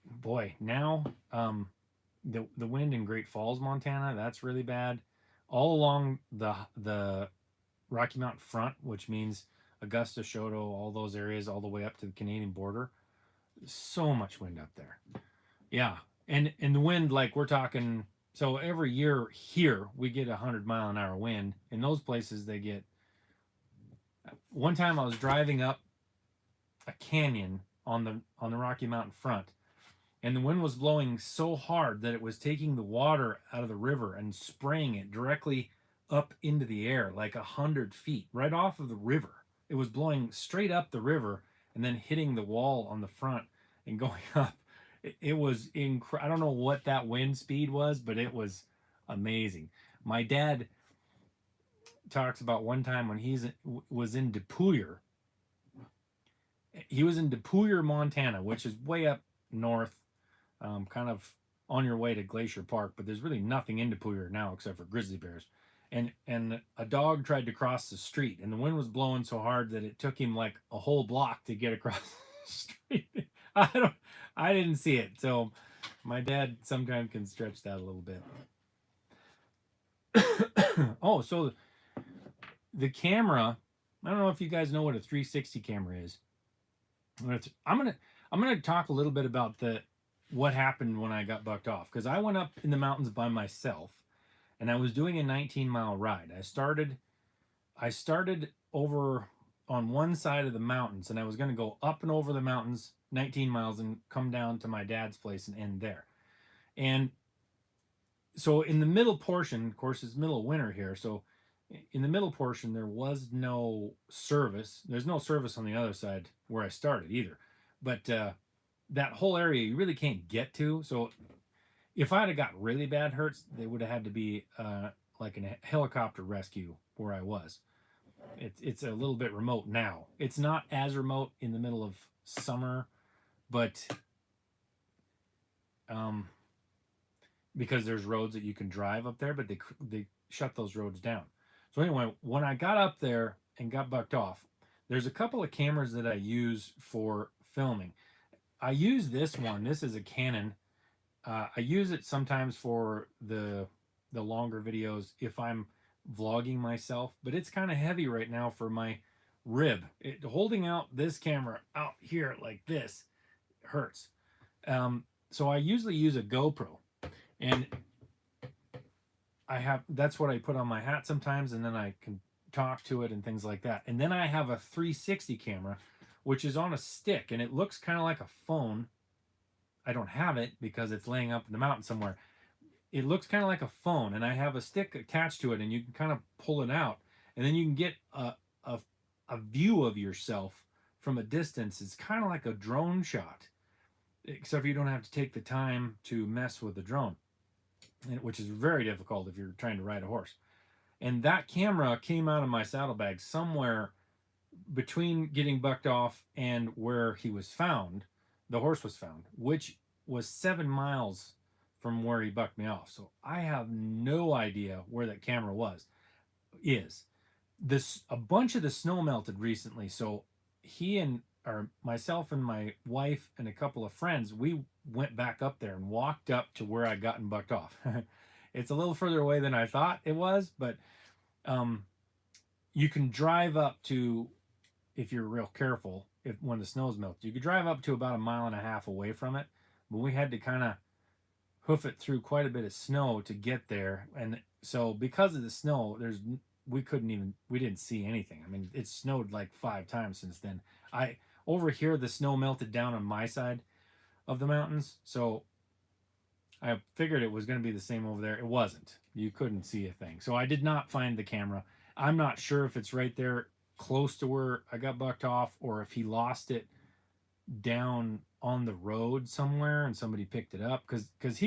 boy, now the wind in Great Falls, Montana, that's really bad. All along the Rocky Mountain front, which means Augusta, Choteau, all those areas, all the way up to the Canadian border. So much wind up there. Yeah, and the wind, like we're talking. So every year here we get 100-mile-an-hour wind. In those places they get. One time I was driving up a canyon on the Rocky Mountain front, and the wind was blowing so hard that it was taking the water out of the river and spraying it directly up into the air, like 100 feet right off of the river. It was blowing straight up the river and then hitting the wall on the front and going up. It was incredible. I don't know what that wind speed was, but it was amazing. My dad talks about one time when was in Depouyer. He was in Depouyer, Montana, which is way up north, kind of on your way to Glacier Park. But there's really nothing in Depouyer now except for grizzly bears. And a dog tried to cross the street, and the wind was blowing so hard that it took him like a whole block to get across the street. I didn't see it, so my dad sometimes can stretch that a little bit. Oh, so the camera. I don't know if you guys know what a 360 camera is. I'm gonna talk a little bit about what happened when I got bucked off, because I went up in the mountains by myself, and I was doing a 19-mile ride. I started over on one side of the mountains, and I was going to go up and over the mountains 19 miles and come down to my dad's place and end there. And so in the middle portion, of course, it's middle of winter here, so in the middle portion there was no service. There's no service on the other side where I started either. But that whole area you really can't get to. So if I'd have got really bad hurts, they would have had to be like a helicopter rescue where I was. It's a little bit remote now. It's not as remote in the middle of summer, but because there's roads that you can drive up there, but they shut those roads down. So anyway, when I got up there and got bucked off, there's a couple of cameras that I use for filming. I use this one. This is a Canon. I use it sometimes for the longer videos if I'm vlogging myself, but it's kind of heavy right now for my rib. Holding out this camera out here like this hurts. So I usually use a GoPro, and that's what I put on my hat sometimes, and then I can talk to it and things like that. And then I have a 360 camera, which is on a stick, and it looks kind of like a phone. I don't have it because it's laying up in the mountain somewhere. It looks kind of like a phone, and I have a stick attached to it, and you can kind of pull it out, and then you can get a view of yourself from a distance. It's kind of like a drone shot, except you don't have to take the time to mess with the drone, which is very difficult if you're trying to ride a horse. And that camera came out of my saddlebag somewhere between getting bucked off and where he was found, the horse was found, which was 7 miles from where he bucked me off. So I have no idea where that camera is. A bunch of the snow melted recently, so myself and my wife and a couple of friends, we went back up there and walked up to where I gotten bucked off. It's a little further away than I thought it was, but you can drive up to, if you're real careful, when the snow's melted, you could drive up to about 1.5 miles away from it, but we had to kind of hoof it through quite a bit of snow to get there. And so because of the snow, we didn't see anything. I mean, it snowed like 5 times since then. Over here, the snow melted down on my side of the mountains, so I figured it was going to be the same over there. It wasn't. You couldn't see a thing. So I did not find the camera. I'm not sure if it's right there close to where I got bucked off, or if he lost it down on the road somewhere and somebody picked it up, because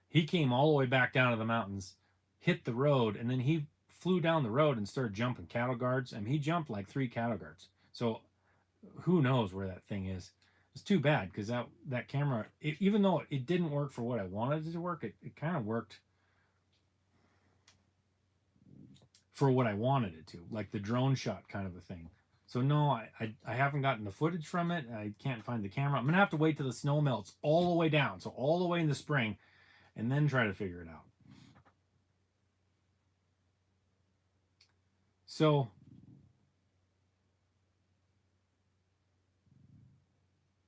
he came all the way back down to the mountains, hit the road, and then he flew down the road and started jumping cattle guards. I mean, he jumped like 3 cattle guards. So who knows where that thing is. It's too bad, because that camera, even though it didn't work for what I wanted it to work, it kind of worked for what I wanted it to, like the drone shot kind of a thing. So no, I haven't gotten the footage from it. I can't find the camera. I'm gonna have to wait till the snow melts all the way down, so all the way in the spring, and then try to figure it out. So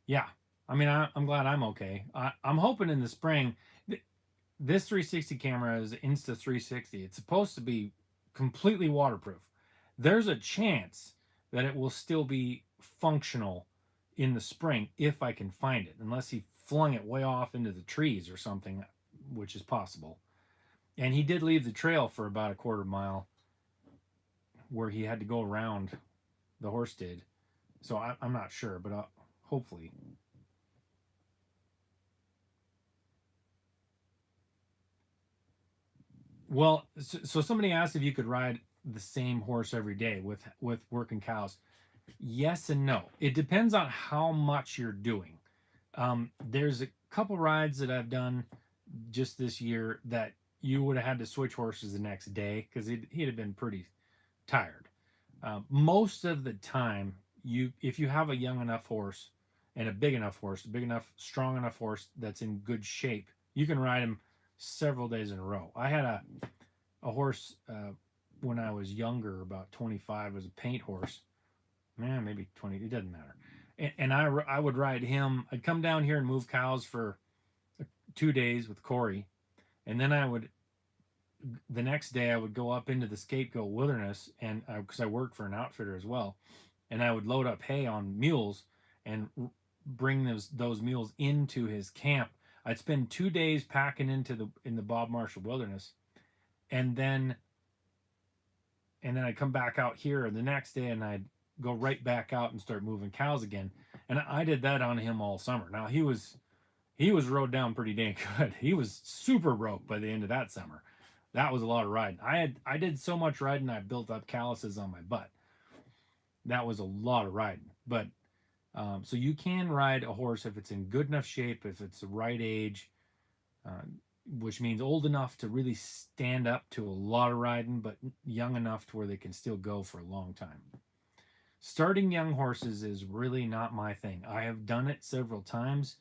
yeah, I mean, I'm glad I'm okay. I'm hoping in the spring. This 360 camera is Insta360. It's supposed to be completely waterproof. There's a chance that it will still be functional in the spring if I can find it, unless he flung it way off into the trees or something, which is possible. And he did leave the trail for about a 1/4 mile where he had to go around, the horse did. So I'm not sure, but hopefully. Well, so somebody asked if you could ride the same horse every day with working cows. Yes and no. It depends on how much you're doing. There's a couple rides that I've done just this year that you would have had to switch horses the next day because he'd have been pretty tired. Most of the time, if you have a young enough horse and a big enough horse, a big enough, strong enough horse that's in good shape, you can ride him several days in a row. I had a horse when I was younger, about 25, was a paint horse. Man, maybe 20. It doesn't matter. And I would ride him. I'd come down here and move cows for 2 days with Corey, and then I would the next day I would go up into the Scapegoat Wilderness, and because I worked for an outfitter as well, and I would load up hay on mules and bring those mules into his camp. I'd spend 2 days packing in the Bob Marshall Wilderness, and then I'd come back out here the next day, and I'd go right back out and start moving cows again. And I did that on him all summer. Now he was rode down pretty dang good. He was super broke by the end of that summer. That was a lot of riding. I did so much riding I built up calluses on my butt. That was a lot of riding. But so you can ride a horse if it's in good enough shape, if it's the right age, uh, which means old enough to really stand up to a lot of riding, but young enough to where they can still go for a long time. Starting young horses is really not my thing. I have done it several times.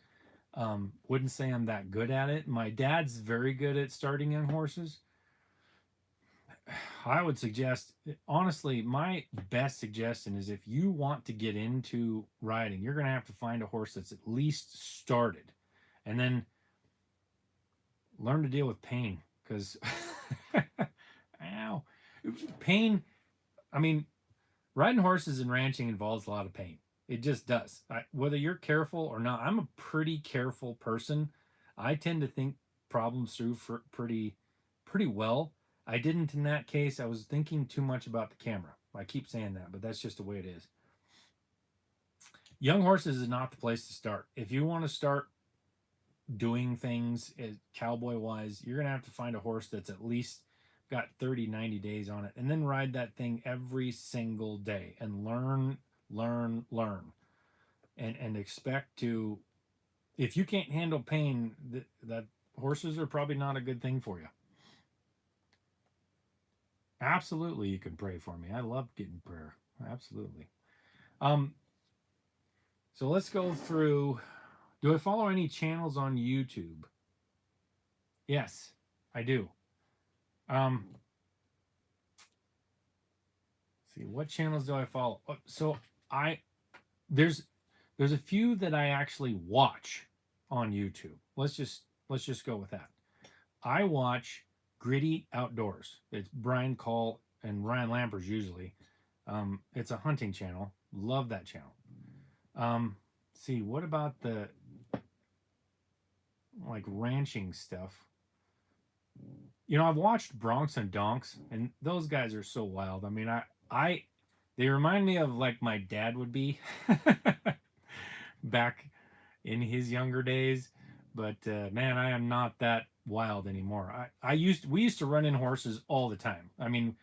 Wouldn't say I'm that good at it. My dad's very good at starting young horses. I would suggest, honestly, my best suggestion is if you want to get into riding, you're going to have to find a horse that's at least started, and then learn to deal with pain. Because, ow, pain. I mean, riding horses and ranching involves a lot of pain. It just does. Whether you're careful or not, I'm a pretty careful person. I tend to think problems through for pretty well. I didn't in that case. I was thinking too much about the camera. I keep saying that, but that's just the way it is. Young horses is not the place to start. If you want to start doing things cowboy wise, you're going to have to find a horse that's at least got 30, 90 days on it, and then ride that thing every single day and learn, and expect to, if you can't handle pain, that horses are probably not a good thing for you. Absolutely, you can pray for me. I love getting prayer. Absolutely. Um, so let's go through. Do I follow any channels on YouTube? Yes, I do. Um, see, what channels do I follow? So I there's there's a few that I actually watch on YouTube. Let's just go with that. I watch Gritty Outdoors. It's Brian Call and Ryan Lampers usually. It's a hunting channel. Love that channel. See, what about the like ranching stuff? I've watched Bronx and Donks, and those guys are so wild. I mean, I they remind me of like my dad would be back in his younger days. But man, I am not that wild anymore. We used to run in horses all the time. I mean,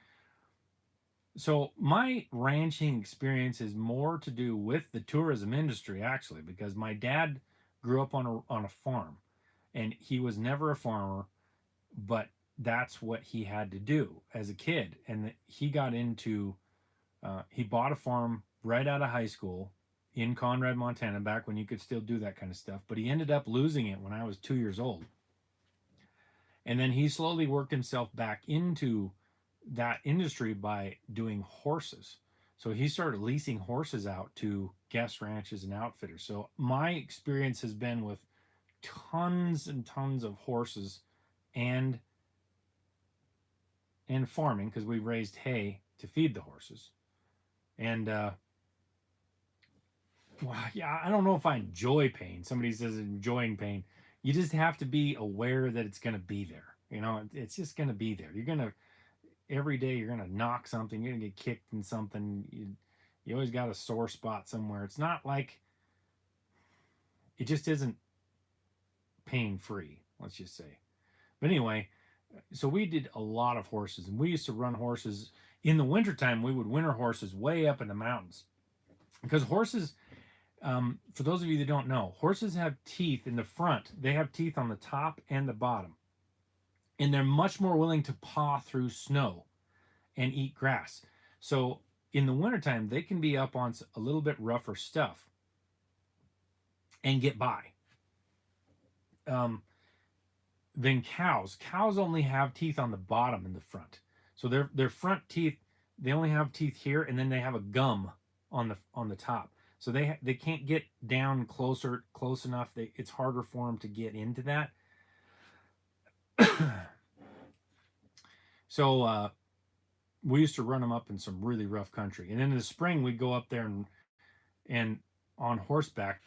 so my ranching experience is more to do with the tourism industry actually, because my dad grew up on a farm, and he was never a farmer, but that's what he had to do as a kid. And he got into he bought a farm right out of high school in Conrad, Montana, back when you could still do that kind of stuff. But he ended up losing it when I was 2 years old. And then he slowly worked himself back into that industry by doing horses. So he started leasing horses out to guest ranches and outfitters. So my experience has been with tons and tons of horses and farming, because we raised hay to feed the horses. And well, yeah, I don't know if I enjoy pain. Somebody says enjoying pain. You just have to be aware that it's going to be there. It's just going to be there. Every day you're going to knock something. You're going to get kicked in something. You always got a sore spot somewhere. It's not like it just isn't pain free, let's just say. But anyway, so we did a lot of horses, and we used to run horses In the wintertime, we would winter horses way up in the mountains because horses, for those of you that don't know, horses have teeth in the front. They have teeth on the top and the bottom, and they're much more willing to paw through snow and eat grass. So in the wintertime, they can be up on a little bit rougher stuff and get by. Um, than cows. Cows only have teeth on the bottom and the front. So their front teeth, they only have teeth here, and then they have a gum on the top. So they can't get down close enough. It's harder for them to get into that. So we used to run them up in some really rough country, and then in the spring we'd go up there and on horseback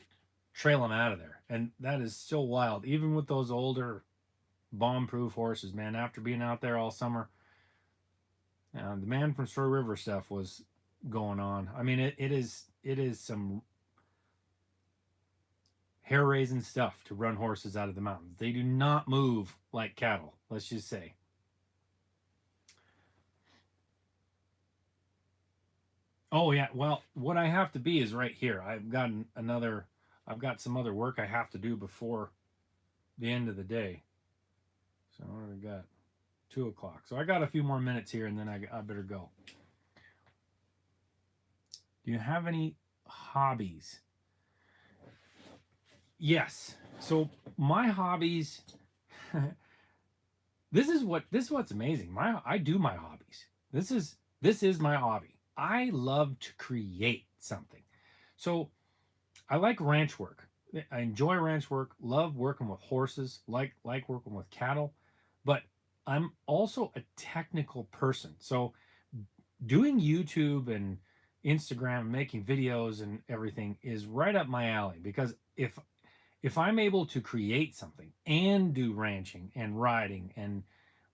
trail them out of there, and that is so wild. Even with those older bomb-proof horses, man. After being out there all summer, the man from Story River stuff was going on. I mean, it is some hair-raising stuff to run horses out of the mountains. They do not move like cattle. Let's just say. Oh yeah. Well, what I have to be is right here. I've got some other work I have to do before the end of the day. So what do we got? 2 o'clock. So I got a few more minutes here, and then I better go. Do you have any hobbies? Yes. So my hobbies. This is what's amazing. I do my hobbies. This is my hobby. I love to create something. So I like ranch work. I enjoy ranch work. Love working with horses. Like working with cattle, but I'm also a technical person. So doing YouTube and Instagram, making videos and everything is right up my alley because if I'm able to create something and do ranching and riding and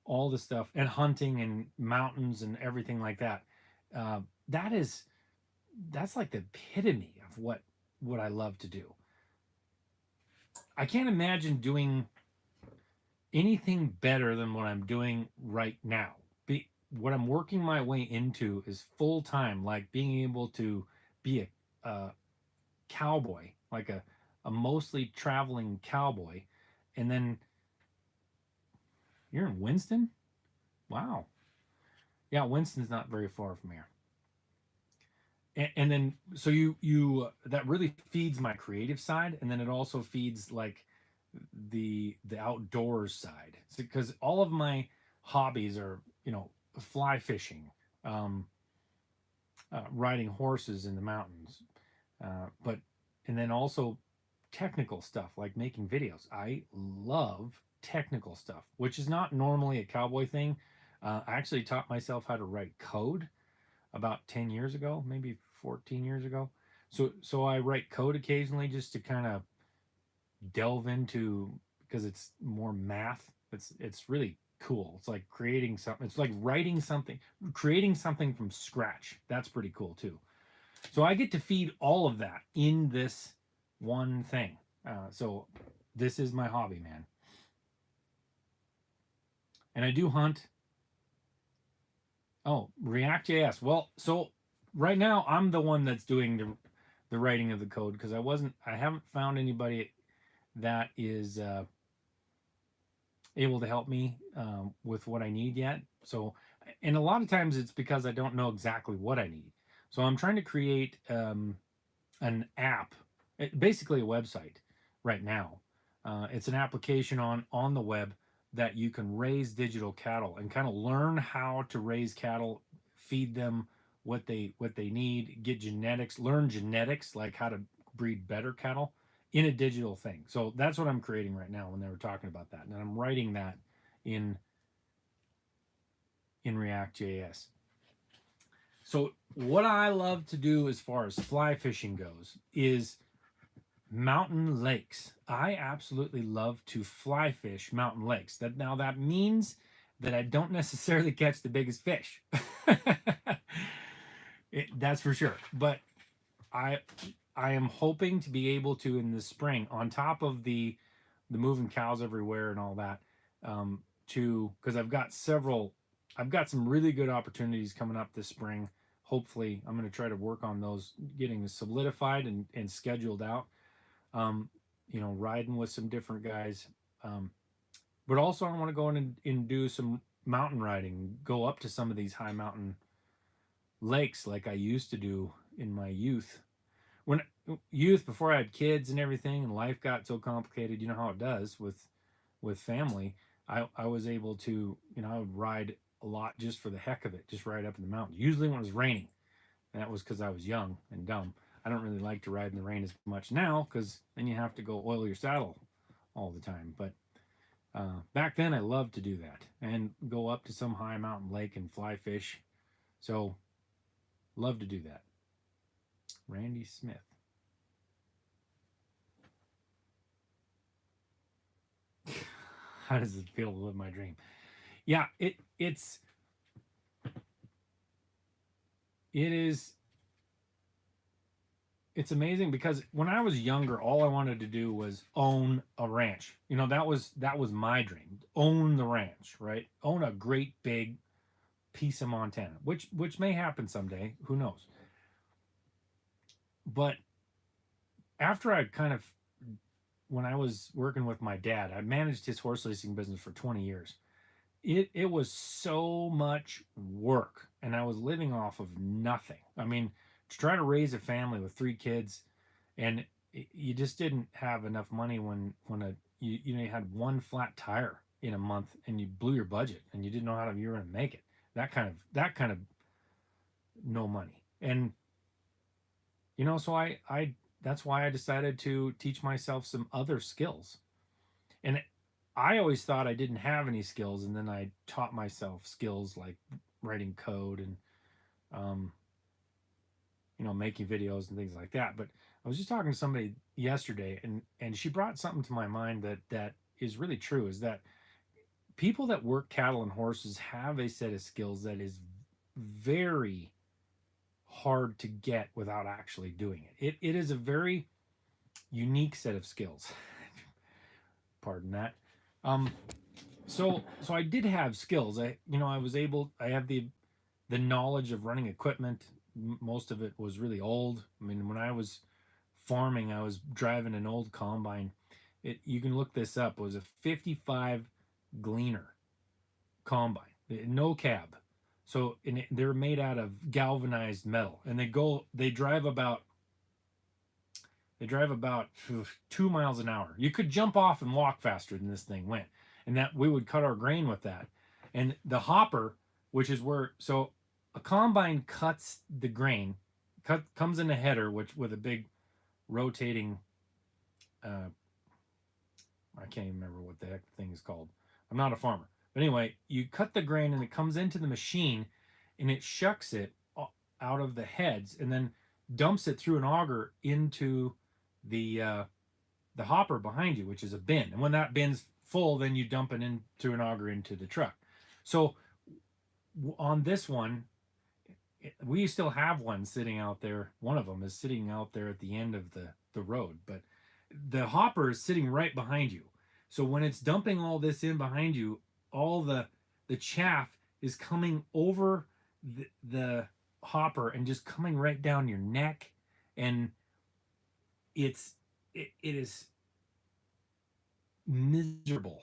all the stuff and hunting and mountains and everything like that, uh, that is that's like the epitome of what I love to do. I can't imagine doing anything better than what I'm doing right now. What I'm working my way into is full time, like being able to be a cowboy, like a mostly traveling cowboy. And then you're in Winston? Wow. Yeah, Winston's not very far from here. And then so you that really feeds my creative side, and then it also feeds like the outdoors side because all of my hobbies are fly fishing, um, riding horses in the mountains, but and then also technical stuff like making videos. I love technical stuff, which is not normally a cowboy thing. I actually taught myself how to write code about 10 years ago, maybe 14 years ago. So I write code occasionally just to kind of delve into because it's more math. It's really cool. It's like creating something. It's like writing something, creating something from scratch. That's pretty cool too. So I get to feed all of that in this one thing. So this is my hobby, man. And I do hunt. Oh, React.js. Well, so right now I'm the one that's doing the writing of the code because I haven't found anybody that is able to help me with what I need yet. So, and a lot of times it's because I don't know exactly what I need. So I'm trying to create an app, basically a website right now. It's an application on the web that you can raise digital cattle and kind of learn how to raise cattle, feed them what they need, get genetics, learn genetics like how to breed better cattle in a digital thing. So that's what I'm creating right now when they were talking about that. And I'm writing that in React.js. So what I love to do as far as fly fishing goes is mountain lakes. I absolutely love to fly fish mountain lakes. That means that I don't necessarily catch the biggest fish. That's for sure. But I I am hoping to be able to in the spring, on top of the moving cows everywhere and all that, to because I've got several I've got some really good opportunities coming up this spring. Hopefully, I'm going to try to work on those, getting solidified and scheduled out. Um, riding with some different guys. Um, but also, I want to go in and do some mountain riding, go up to some of these high mountain lakes like I used to do in my youth. When youth, before I had kids and everything, and life got so complicated, you know how it does with family. I was able to, I would ride a lot just for the heck of it, just ride up in the mountains. Usually when it was raining, and that was because I was young and dumb. I don't really like to ride in the rain as much now because then you have to go oil your saddle all the time. But back then, I loved to do that and go up to some high mountain lake and fly fish. So, love to do that. Randy Smith. How does it feel to live my dream? Yeah, it is it's amazing because when I was younger, all I wanted to do was own a ranch. That was my dream. Own the ranch, right? Own a great big piece of Montana, which may happen someday. Who knows? But after I kind of when I was working with my dad, I managed his horse racing business for 20 years. It was so much work, and I was living off of nothing. I mean, to try to raise a family with 3 kids, and you just didn't have enough money when you had one flat tire in a month, and you blew your budget, and you didn't know how you were going to make it. That kind of no money, and so I that's why I decided to teach myself some other skills. And I always thought I didn't have any skills, and then I taught myself skills like writing code and um, making videos and things like that. But I was just talking to somebody yesterday, and she brought something to my mind that is really true. Is that people that work cattle and horses have a set of skills that is very hard to get without actually doing it. It is a very unique set of skills. Pardon that. Um, so I did have skills. I have the knowledge of running equipment. Most of it was really old. I mean, when I was farming, I was driving an old combine. You can look this up. It was a 55 Gleaner combine, no cab. So they're made out of galvanized metal, and they drive about 2 miles an hour. You could jump off and walk faster than this thing went, and that we would cut our grain with that. And the hopper, which is where a combine cuts the grain, comes in a header, which with a big rotating. Uh, I can't even remember what the heck the thing is called. I'm not a farmer, but anyway, you cut the grain and it comes into the machine, and it shucks it out of the heads, and then dumps it through an auger into the uh, the hopper behind you, which is a bin. And when that bin's full, then you dump it into an auger into the truck. So on this one, we still have one sitting out there. One of them is sitting out there at the end of the road, but the hopper is sitting right behind you. So when it's dumping all this in behind you, all the chaff is coming over the hopper and just coming right down your neck, and it is miserable,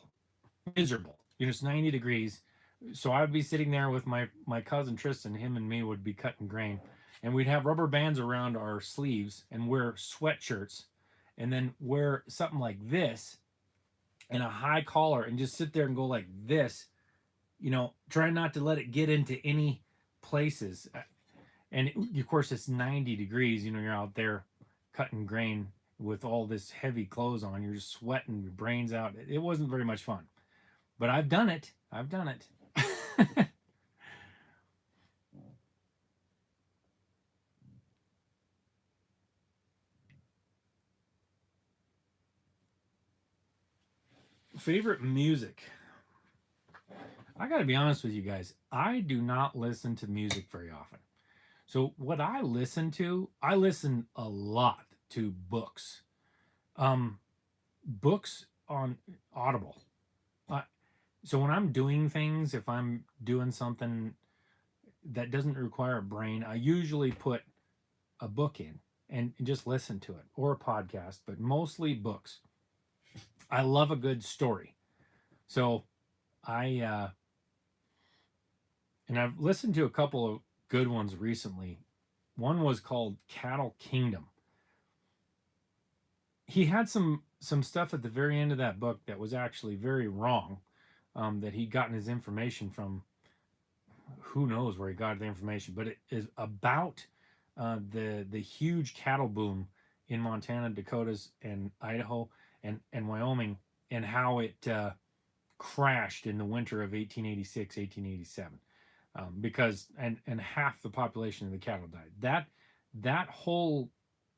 miserable. It's 90 degrees. So I'd be sitting there with my cousin Tristan. Him and me would be cutting grain, and we'd have rubber bands around our sleeves and wear sweatshirts, and then wear something like this and a high collar, and just sit there and go like this, try not to let it get into any places. And of course it's 90 degrees. You're out there cutting grain with all this heavy clothes on. You're just sweating your brains out. It wasn't very much fun, but I've done it. Favorite music. I got to be honest with you guys. I do not listen to music very often. So what I listen a lot to books. Books on Audible. Uh, So when I'm doing things, if I'm doing something that doesn't require a brain, I usually put a book in and just listen to it, or a podcast, but mostly books. I love a good story. So I and I've listened to a couple of good ones recently. One was called Cattle Kingdom. He had some stuff at the very end of that book that was actually very wrong. That he'd gotten his information from, who knows where he got the information, but it is about the huge cattle boom in Montana, Dakotas, and Idaho, and Wyoming, and how it crashed in the winter of 1886, 1887, because and half the population of the cattle died. That whole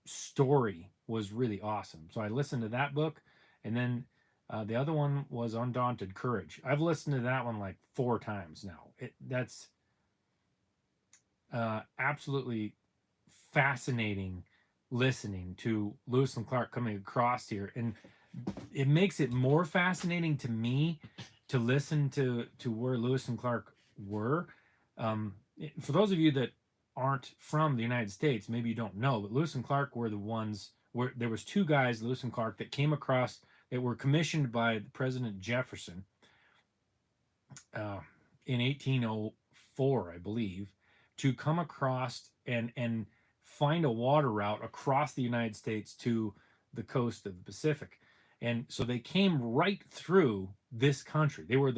story was really awesome. So I listened to that book, and then the other one was Undaunted Courage. I've listened to that one like 4 times now. That's absolutely fascinating listening to Lewis and Clark coming across here, and it makes it more fascinating to me to listen to where Lewis and Clark were. For those of you that aren't from the United States, maybe you don't know, but Lewis and Clark were the ones where there was 2 guys, Lewis and Clark, that came across, that were commissioned by President Jefferson uh, in 1804, I believe, to come across and find a water route across the United States to the coast of the Pacific. And so they came right through this country. They were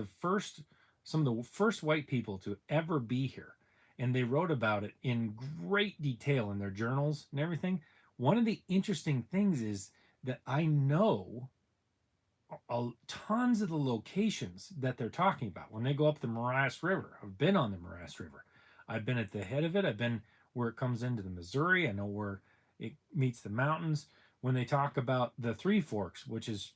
some of the first white people to ever be here. And they wrote about it in great detail in their journals and everything. One of the interesting things is that I know tons of the locations that they're talking about when they go up the Morass River. I've been on the Morass River. I've been at the head of it. I've been where it comes into the Missouri. I know where it meets the mountains. When they talk about the Three Forks, which is,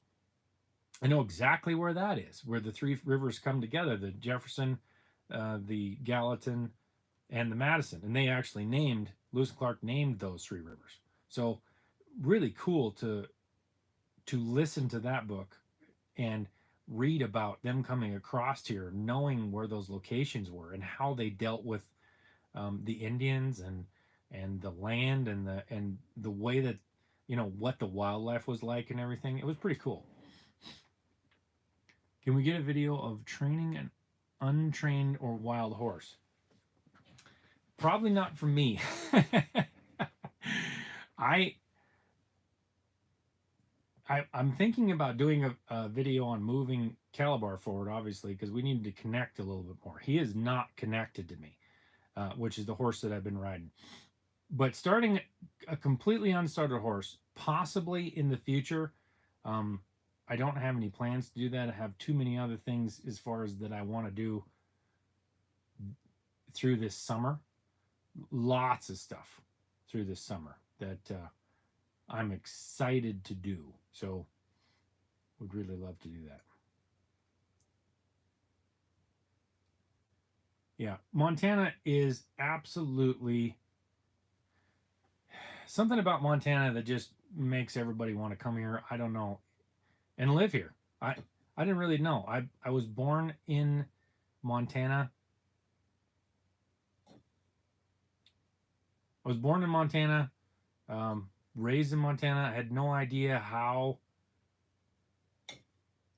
I know exactly where that is, where the 3 rivers come together, the Jefferson, the Gallatin, and the Madison. And they actually Lewis and Clark named those 3 rivers. So really cool to listen to that book and read about them coming across here, knowing where those locations were and how they dealt with the Indians and the land and the way that, what the wildlife was like and everything. It was pretty cool. Can we get a video of training an untrained or wild horse? Probably not for me. I'm thinking about doing a video on moving Calabar forward, obviously, because we need to connect a little bit more. He is not connected to me, which is the horse that I've been riding. But starting a completely unstarted horse, possibly in the future. I don't have any plans to do that. I have too many other things as far as that I want to do through this summer. Lots of stuff through this summer that I'm excited to do. So would really love to do that. Yeah, Montana is absolutely something about Montana that just makes everybody want to come here. I don't know, and live here. I didn't really know. I was born in Montana. I was born in Montana, raised in Montana. I had no idea how,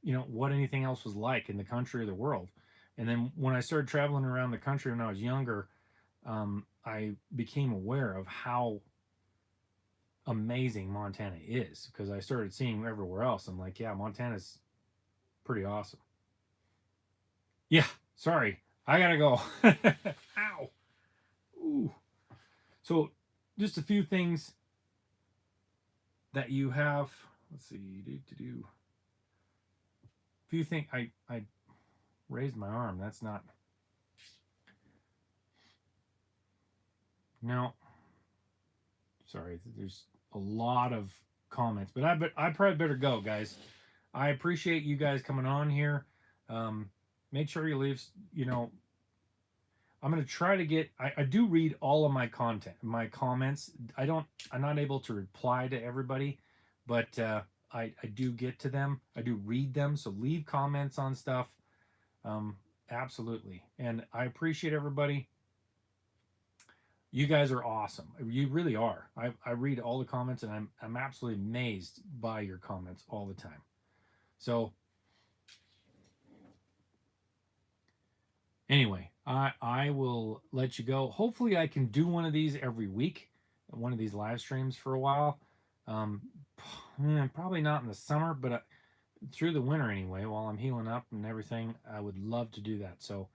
what anything else was like in the country or the world. And then when I started traveling around the country when I was younger, I became aware of how amazing Montana is, because I started seeing everywhere else. I'm like, yeah, Montana's pretty awesome. Yeah, sorry, I gotta go. Ow. Ooh. So, just a few things that you have. Let's see. Few things. I raised my arm. That's not. No. Sorry. There's a lot of comments, but I probably better go, guys. I appreciate you guys coming on here. Make sure you leave. I'm going to try to get. I do read all of my content, my comments. I'm not able to reply to everybody, but I do get to them. I do read them. So leave comments on stuff. Um, absolutely. And I appreciate everybody. You guys are awesome. You really are. I read all the comments and I'm absolutely amazed by your comments all the time. So anyway, I will let you go. Hopefully I can do one of these every week, one of these live streams for a while. Um, Probably not in the summer, but through the winter anyway, while I'm healing up and everything, I would love to do that. So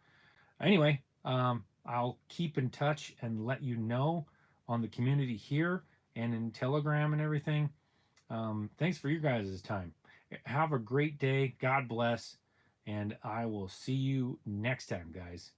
anyway, I'll keep in touch and let you know on the community here and in Telegram and everything. Thanks for your guys' time. Have a great day. God bless. And I will see you next time, guys.